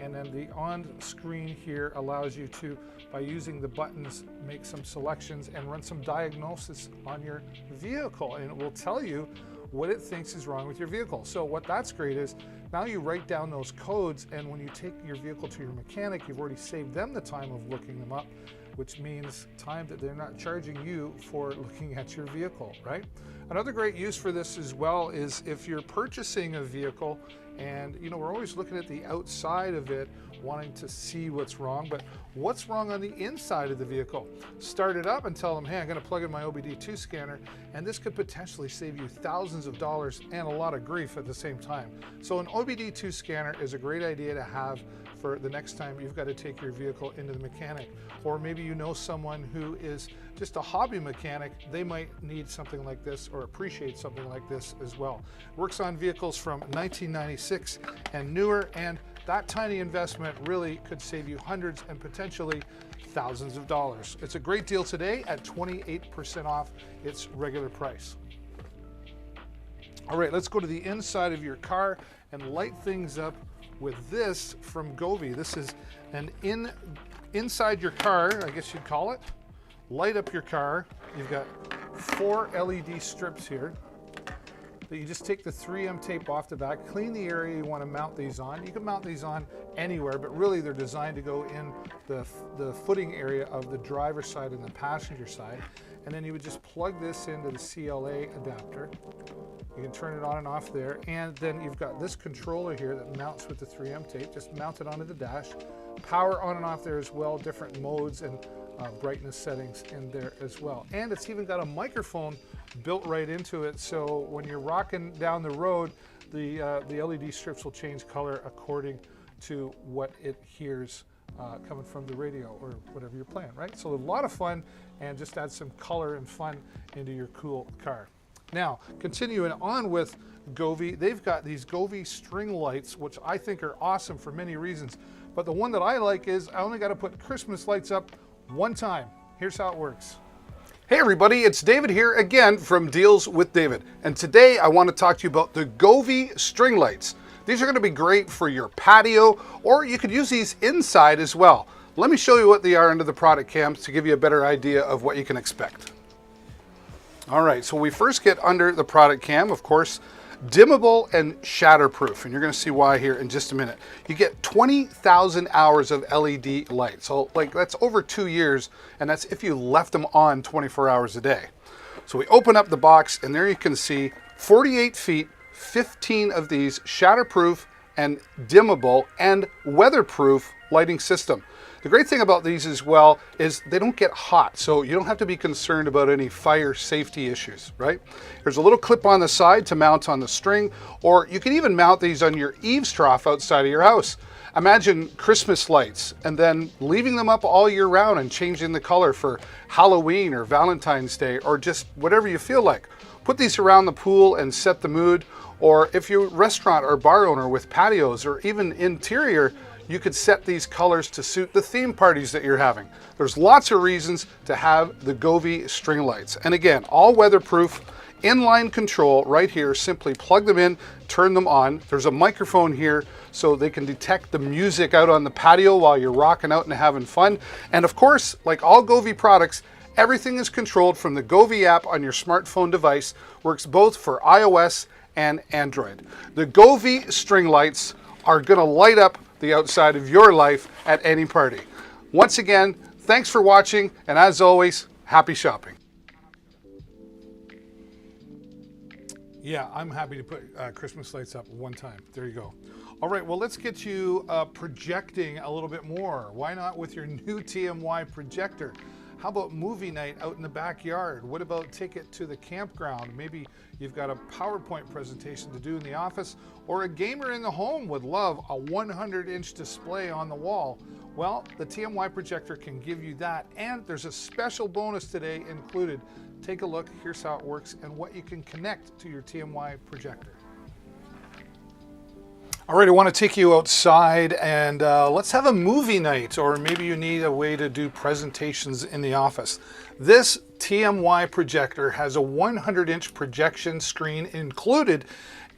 and then the on screen here allows you to, by using the buttons, make some selections and run some diagnosis on your vehicle, and it will tell you what it thinks is wrong with your vehicle. So what that's great is now you write down those codes, and when you take your vehicle to your mechanic, you've already saved them the time of looking them up, which means time that they're not charging you for looking at your vehicle, right? Another great use for this as well is if you're purchasing a vehicle, and you know, we're always looking at the outside of it, wanting to see what's wrong, but what's wrong on the inside of the vehicle? Start it up and tell them, hey, I'm gonna plug in my OBD2 scanner, and this could potentially save you thousands of dollars and a lot of grief at the same time. So an OBD2 scanner is a great idea to have for the next time you've got to take your vehicle into the mechanic. Or maybe you know someone who is just a hobby mechanic, they might need something like this or appreciate something like this as well. Works on vehicles from 1996 and newer, and that tiny investment really could save you hundreds and potentially thousands of dollars. It's a great deal today at 28% off its regular price. All right, let's go to the inside of your car and light things up with this from Govee. This is an inside your car, I guess you'd call it. Light up your car. You've got 4 LED strips here. that you just take the 3M tape off the back, clean the area you want to mount these on. You can mount these on anywhere, but really they're designed to go in the footing area of the driver's side and the passenger side. And then you would just plug this into the CLA adapter. You can turn it on and off there. And then you've got this controller here that mounts with the 3M tape. Just mount it onto the dash. Power on and off there as well, different modes and brightness settings in there as well. And it's even got a microphone built right into it, so when you're rocking down the road, the LED strips will change color according to what it hears coming from the radio or whatever you're playing, right? So a lot of fun, and just add some color and fun into your cool car. Now, continuing on with Govee, they've got these Govee string lights, which I think are awesome for many reasons. But the one that I like is I only got to put Christmas lights up one time. Here's how it works. Hey everybody, it's David here again from Deals with David. And today I want to talk to you about the Govee string lights. These are going to be great for your patio, or you could use these inside as well. Let me show you what they are under the product cams to give you a better idea of what you can expect. All right, so we first get under the product cam, of course, dimmable and shatterproof, and you're going to see why here in just a minute. You get 20,000 hours of LED light, so like that's over 2 years, and that's if you left them on 24 hours a day. So we open up the box, and there you can see 48 feet, 15 of these shatterproof and dimmable and weatherproof lighting system. The great thing about these as well is they don't get hot, so you don't have to be concerned about any fire safety issues, right? There's a little clip on the side to mount on the string, or you can even mount these on your eaves trough outside of your house. Imagine Christmas lights and then leaving them up all year round and changing the color for Halloween or Valentine's Day or just whatever you feel like. Put these around the pool and set the mood, or if you're a restaurant or bar owner with patios or even interior, you could set these colors to suit the theme parties that you're having. There's lots of reasons to have the Govee string lights. And again, all weatherproof, inline control right here. Simply plug them in, turn them on. There's a microphone here so they can detect the music out on the patio while you're rocking out and having fun. And of course, like all Govee products, everything is controlled from the Govee app on your smartphone device. Works both for iOS and Android. The Govee string lights are gonna light up the outside of your life at any party. Once again, thanks for watching, and as always, happy shopping. Yeah, I'm happy to put Christmas lights up one time. There you go. All right, well, let's get you projecting a little bit more. Why not with your new TMY projector? How about movie night out in the backyard? What about take it to the campground? Maybe you've got a PowerPoint presentation to do in the office, or a gamer in the home would love a 100-inch display on the wall. Well, the TMY projector can give you that, and there's a special bonus today included. Take a look, here's how it works, and what you can connect to your TMY projector. All right, I want to take you outside and let's have a movie night, or maybe you need a way to do presentations in the office. This TMY projector has a 100-inch projection screen included,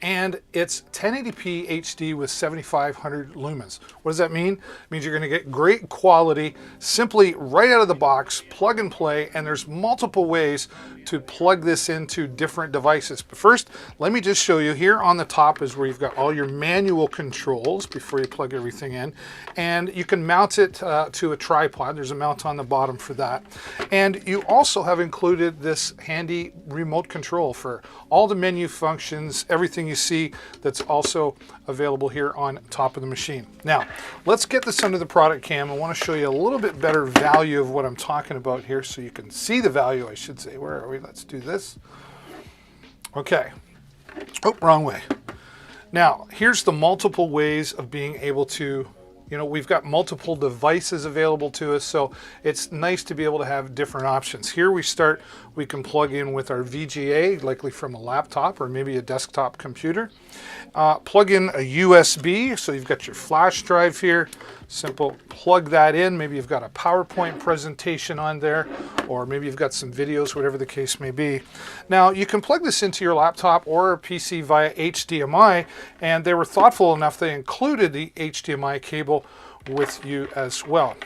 and it's 1080p HD with 7500 lumens. What does that mean? It means you're going to get great quality simply right out of the box, plug and play, and there's multiple ways to plug this into different devices. But first, let me just show you. Here on the top is where you've got all your manual controls before you plug everything in, and you can mount it to a tripod. There's a mount on the bottom for that, and you also have included this handy remote control for all the menu functions, everything you see that's also available here on top of the machine. Now, let's get this under the product cam. I want to show you a little bit better value of what I'm talking about here, so you can see the value, I should say. Where are we? Let's do this. Okay. Oh, wrong way. Now, here's the multiple ways of being able to, we've got multiple devices available to us, so it's nice to be able to have different options. Here we can plug in with our VGA, likely from a laptop or maybe a desktop computer. Plug in a USB, so you've got your flash drive here. Simple, plug that in. Maybe you've got a PowerPoint presentation on there, or maybe you've got some videos, whatever the case may be. Now, you can plug this into your laptop or a PC via HDMI, and they were thoughtful enough, they included the HDMI cable with you as well.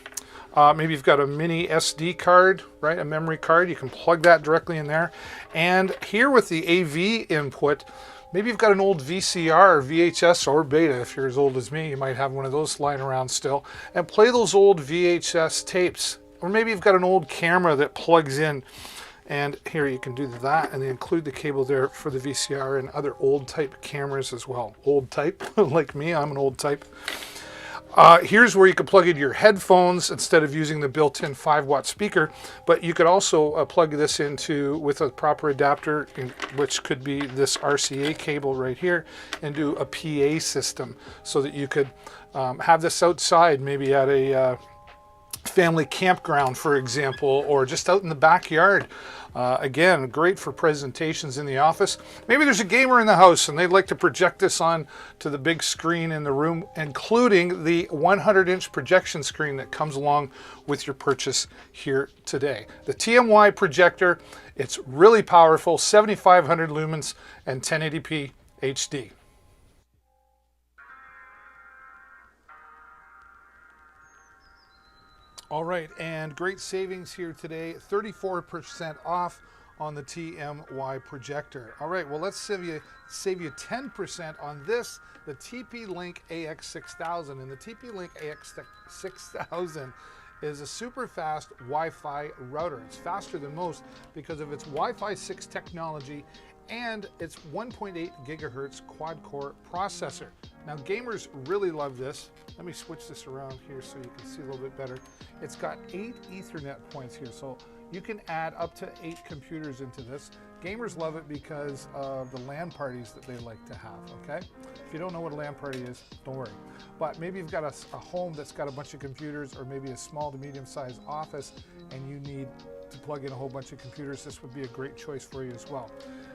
Maybe you've got a mini SD card, right? A memory card. You can plug that directly in there. And here with the AV input, Maybe you've got an old VCR or VHS or beta. If you're as old as me, you might have one of those lying around still. And play those old VHS tapes. Or maybe you've got an old camera that plugs in. And here you can do that, and they include the cable there for the VCR and other old type cameras as well. Old type, like me, I'm an old type. Here's where you can plug in your headphones instead of using the built-in 5-watt speaker, but you could also plug this into with a proper adapter, which could be this RCA cable right here, and do a PA system so that you could have this outside, maybe at a family campground, for example, or just out in the backyard. Again, great for presentations in the office. Maybe there's a gamer in the house and they'd like to project this on to the big screen in the room, including the 100-inch projection screen that comes along with your purchase here today. The TMY projector, it's really powerful, 7,500 lumens and 1080p HD. All right, and great savings here today, 34% off on the TMY projector. All right, well, let's save you 10% on this, the TP-Link AX6000. And the TP-Link AX6000 is a super fast Wi-Fi router. It's faster than most because of its Wi-Fi 6 technology and its 1.8 gigahertz quad-core processor. Now, gamers really love this. Let me switch this around here so you can see a little bit better. It's got 8 Ethernet points here, so you can add up to 8 computers into this. Gamers love it because of the LAN parties that they like to have, okay? If you don't know what a LAN party is, don't worry. But maybe you've got a home that's got a bunch of computers, or maybe a small to medium-sized office, and you need to plug in a whole bunch of computers. This would be a great choice for you as well.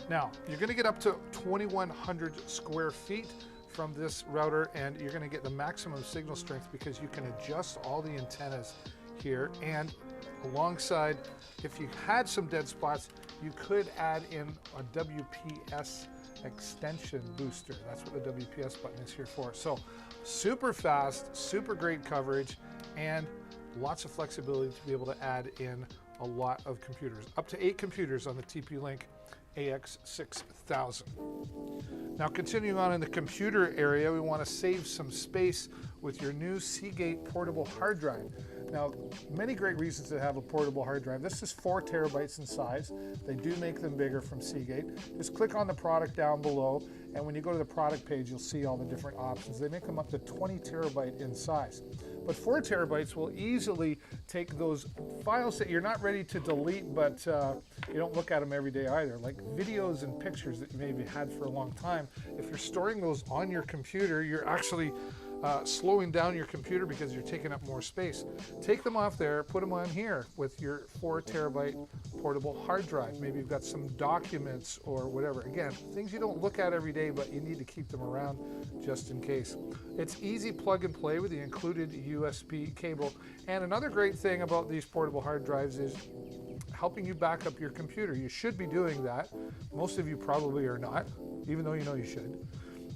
Now, you're going to get up to 2,100 square feet from this router, and you're going to get the maximum signal strength because you can adjust all the antennas here. And alongside, if you had some dead spots, you could add in a WPS extension booster. That's what the WPS button is here for. So super fast, super great coverage, and lots of flexibility to be able to add in a lot of computers. Up to 8 computers on the TP-Link AX6000. Now, continuing on in the computer area, we want to save some space with your new Seagate portable hard drive. Now, many great reasons to have a portable hard drive. This is 4 terabytes in size. They do make them bigger from Seagate. Just click on the product down below, and when you go to the product page, you'll see all the different options. They make them up to 20 terabyte in size. But 4 terabytes will easily take those files that you're not ready to delete, but you don't look at them every day either, like videos and pictures that you maybe had for a long time. If you're storing those on your computer, you're actually slowing down your computer because you're taking up more space. Take them off there, put them on here with your 4 terabyte portable hard drive. Maybe you've got some documents or whatever. Again, things you don't look at every day, but you need to keep them around just in case. It's easy plug and play with the included USB cable. And another great thing about these portable hard drives is helping you back up your computer. You should be doing that. Most of you probably are not, even though you know you should.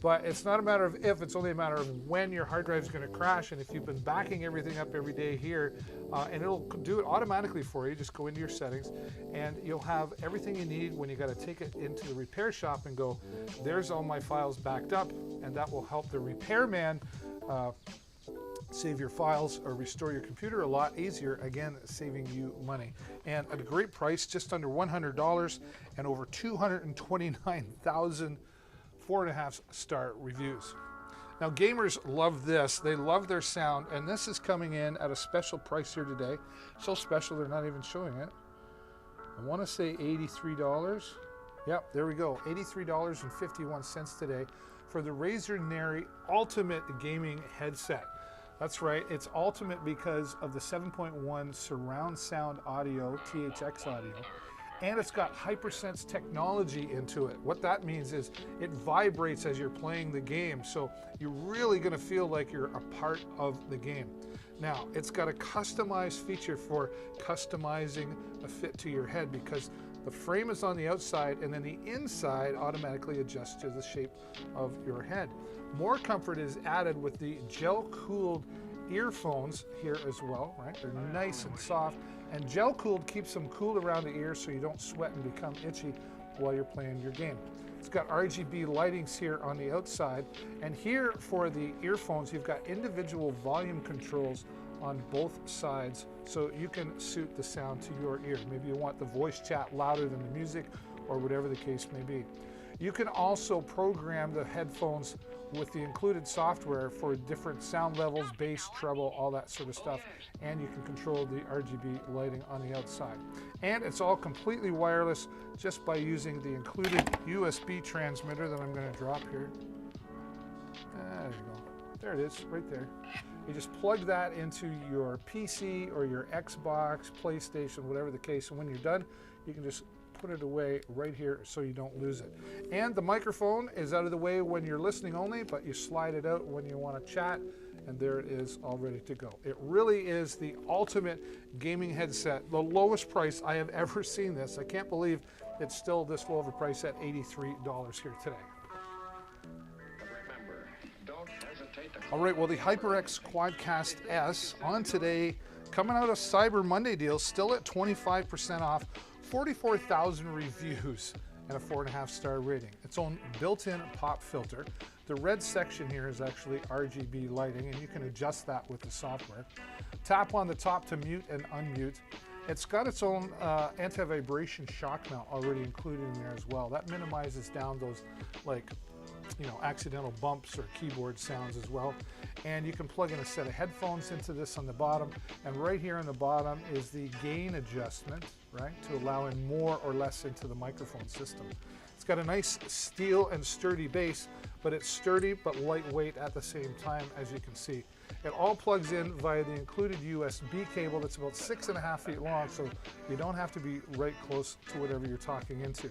But it's not a matter of if, it's only a matter of when your hard drive is going to crash. And if you've been backing everything up every day here, and it'll do it automatically for you, just go into your settings, and you'll have everything you need when you got to take it into the repair shop and go, there's all my files backed up, and that will help the repairman save your files or restore your computer a lot easier, again, saving you money. And at a great price, just under $100 and over 229,000 4.5-star reviews. Now, gamers love this. They love their sound, and this is coming in at a special price here today. So special, they're not even showing it. I want to say $83. Yep, there we go. $83.51 today for the Razer Neri Ultimate Gaming Headset. That's right, it's ultimate because of the 7.1 surround sound audio, THX audio. And it's got HyperSense technology into it. What that means is it vibrates as you're playing the game, so you're really going to feel like you're a part of the game. Now, it's got a customized feature for customizing a fit to your head because the frame is on the outside and then the inside automatically adjusts to the shape of your head. More comfort is added with the gel-cooled earphones here as well, right? They're nice and soft. And gel-cooled keeps them cool around the ear so you don't sweat and become itchy while you're playing your game. It's got RGB lightings here on the outside. And here for the earphones, you've got individual volume controls on both sides, so you can suit the sound to your ear. Maybe you want the voice chat louder than the music, or whatever the case may be. You can also program the headphones with the included software for different sound levels, bass, treble, all that sort of stuff. And you can control the RGB lighting on the outside. And it's all completely wireless just by using the included USB transmitter that I'm going to drop here. There you go. There it is, right there. You just plug that into your PC or your Xbox, PlayStation, whatever the case. And when you're done, you can just put it away right here so you don't lose it. And the microphone is out of the way when you're listening only, but you slide it out when you want to chat, and there it is, all ready to go. It really is the ultimate gaming headset. The lowest price I have ever seen this. I can't believe it's still this low of a price at $83 here today. All right, well, the HyperX Quadcast S on today, coming out of Cyber Monday deals, still at 25% off, 44,000 reviews and a 4.5-star rating. Its own built-in pop filter. The red section here is actually RGB lighting, and you can adjust that with the software. Tap on the top to mute and unmute. It's got its own anti-vibration shock mount already included in there as well. That minimizes down those, like, you know, accidental bumps or keyboard sounds as well. And you can plug in a set of headphones into this on the bottom, and right here on the bottom is the gain adjustment, right, to allow in more or less into the microphone system. It's got a nice steel and sturdy base, but it's sturdy but lightweight at the same time, as you can see. It all plugs in via the included USB cable that's about 6.5 feet long, so you don't have to be right close to whatever you're talking into.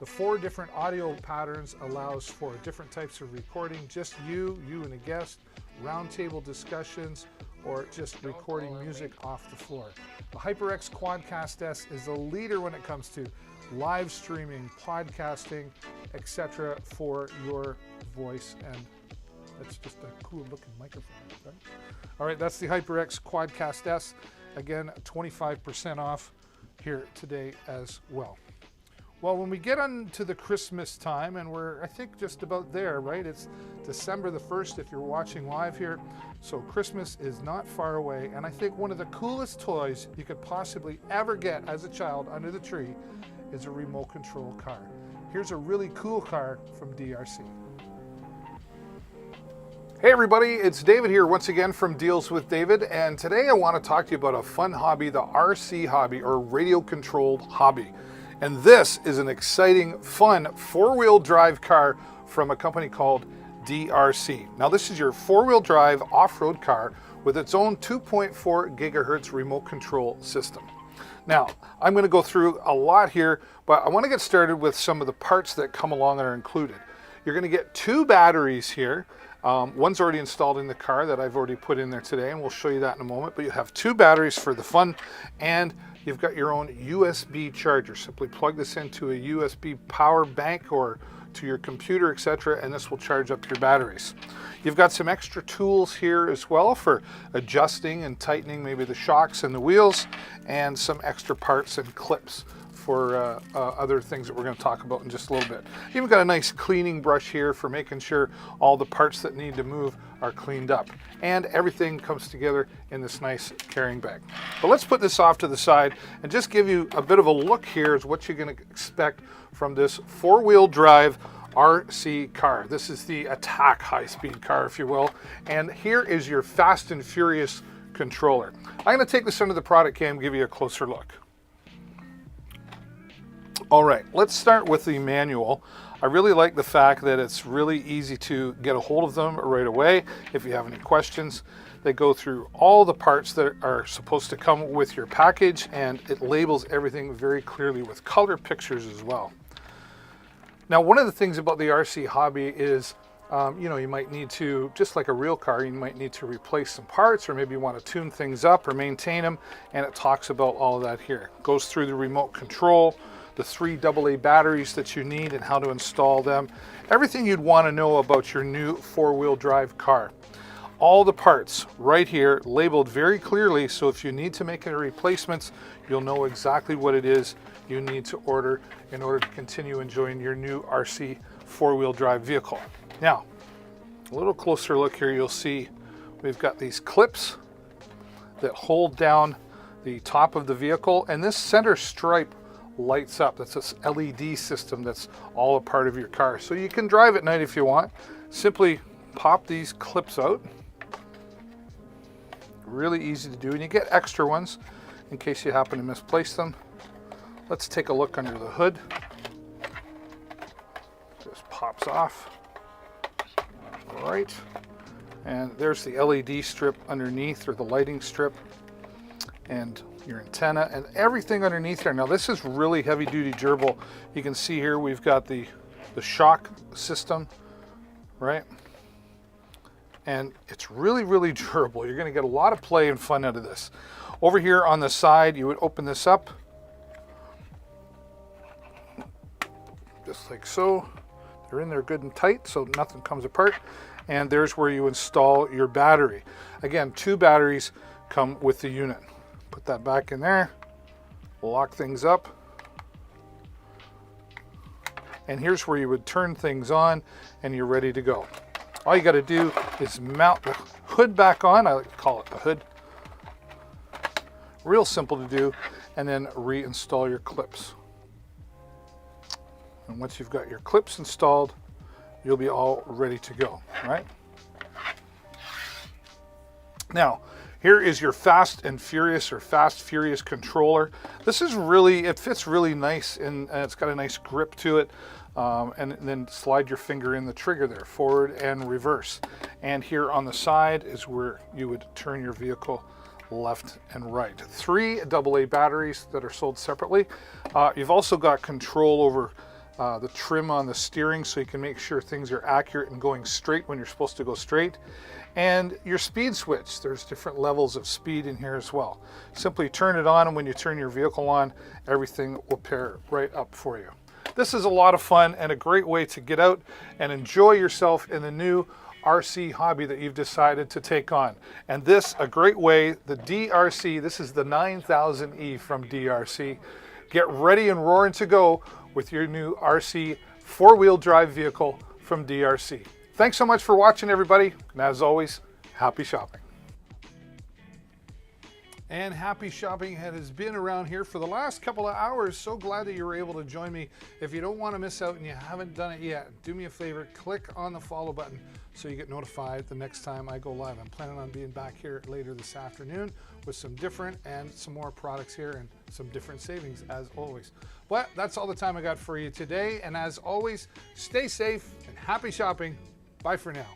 The 4 different audio patterns allows for different types of recording, just you and a guest, roundtable discussions, or just recording music off the floor. The HyperX Quadcast S is the leader when it comes to live streaming, podcasting, etc. for your voice, and that's just a cool looking microphone, right? All right, that's the HyperX Quadcast S. Again, 25% off here today as well. Well, when we get into the Christmas time, and we're, I think, just about there, right? It's December the 1st if you're watching live here, so Christmas is not far away. And I think one of the coolest toys you could possibly ever get as a child under the tree is a remote control car. Here's a really cool car from DRC. Hey everybody, it's David here once again from Deals with David, and today I want to talk to you about a fun hobby, the RC hobby, or radio controlled hobby. And this is an exciting, fun 4-wheel drive car from a company called DRC. Now this is your 4-wheel drive off-road car with its own 2.4 gigahertz remote control system. Now, I'm going to go through a lot here, but I want to get started with some of the parts that come along and are included. You're going to get 2 batteries here. One's already installed in the car that I've already put in there today, and we'll show you that in a moment. But you have 2 batteries for the fun, and you've got your own USB charger. Simply plug this into a USB power bank or to your computer, etc., and this will charge up your batteries. You've got some extra tools here as well for adjusting and tightening maybe the shocks and the wheels, and some extra parts and clips for other things that we're going to talk about in just a little bit. You've got a nice cleaning brush here for making sure all the parts that need to move are cleaned up. And everything comes together in this nice carrying bag. But let's put this off to the side and just give you a bit of a look here as what you're going to expect from this 4-wheel drive RC car. This is the Attack high-speed car, if you will. And here is your Fast and Furious controller. I'm going to take this under the product cam and give you a closer look. All right, let's start with the manual. I really like the fact that it's really easy to get a hold of them right away. If you have any questions, they go through all the parts that are supposed to come with your package, and it labels everything very clearly with color pictures as well. Now, one of the things about the RC hobby is, you know, you might need to, just like a real car, you might need to replace some parts, or maybe you want to tune things up or maintain them, and it talks about all of that here. It goes through the remote control, the 3 AA batteries that you need and how to install them. Everything you'd want to know about your new 4-wheel drive car. All the parts right here labeled very clearly, so if you need to make any replacements, you'll know exactly what it is you need to order in order to continue enjoying your new RC four-wheel drive vehicle. Now, a little closer look here, you'll see we've got these clips that hold down the top of the vehicle, and this center stripe lights up. That's this LED system that's all a part of your car. So you can drive at night if you want. Simply pop these clips out. Really easy to do, and you get extra ones in case you happen to misplace them. Let's take a look under the hood. Just pops off. All right, and there's the LED strip underneath, or the lighting strip, and your antenna and everything underneath there. Now this is really heavy duty durable. You can see here we've got the shock system, right? And it's really, really durable. You're going to get a lot of play and fun out of this. Over here on the side, you would open this up, just like so. They're in there good and tight, so nothing comes apart. And there's where you install your battery. Again, 2 batteries come with the unit. Put that back in there, lock things up. And here's where you would turn things on and you're ready to go. All you got to do is mount the hood back on. I like to call it the hood. Real simple to do. And then reinstall your clips. And once you've got your clips installed, you'll be all ready to go, right? Now, here is your Fast and Furious, or Fast Furious controller. This is really, it fits really nice, and it's got a nice grip to it. And then slide your finger in the trigger there, forward and reverse. And here on the side is where you would turn your vehicle left and right. 3 AA batteries that are sold separately. You've also got control over the trim on the steering, so you can make sure things are accurate and going straight when you're supposed to go straight. And your speed switch, there's different levels of speed in here as well. Simply turn it on, and when you turn your vehicle on, everything will pair right up for you. This is a lot of fun and a great way to get out and enjoy yourself in the new RC hobby that you've decided to take on. And this, a great way, the DRC, this is the 9000E from DRC. Get ready and roaring to go with your new RC four-wheel drive vehicle from DRC. Thanks so much for watching, everybody. And as always, happy shopping. And happy shopping has been around here for the last couple of hours. So glad that you were able to join me. If you don't want to miss out and you haven't done it yet, do me a favor, click on the follow button so you get notified the next time I go live. I'm planning on being back here later this afternoon with some different and some more products here and some different savings as always. But that's all the time I got for you today. And as always, stay safe and happy shopping. Bye for now.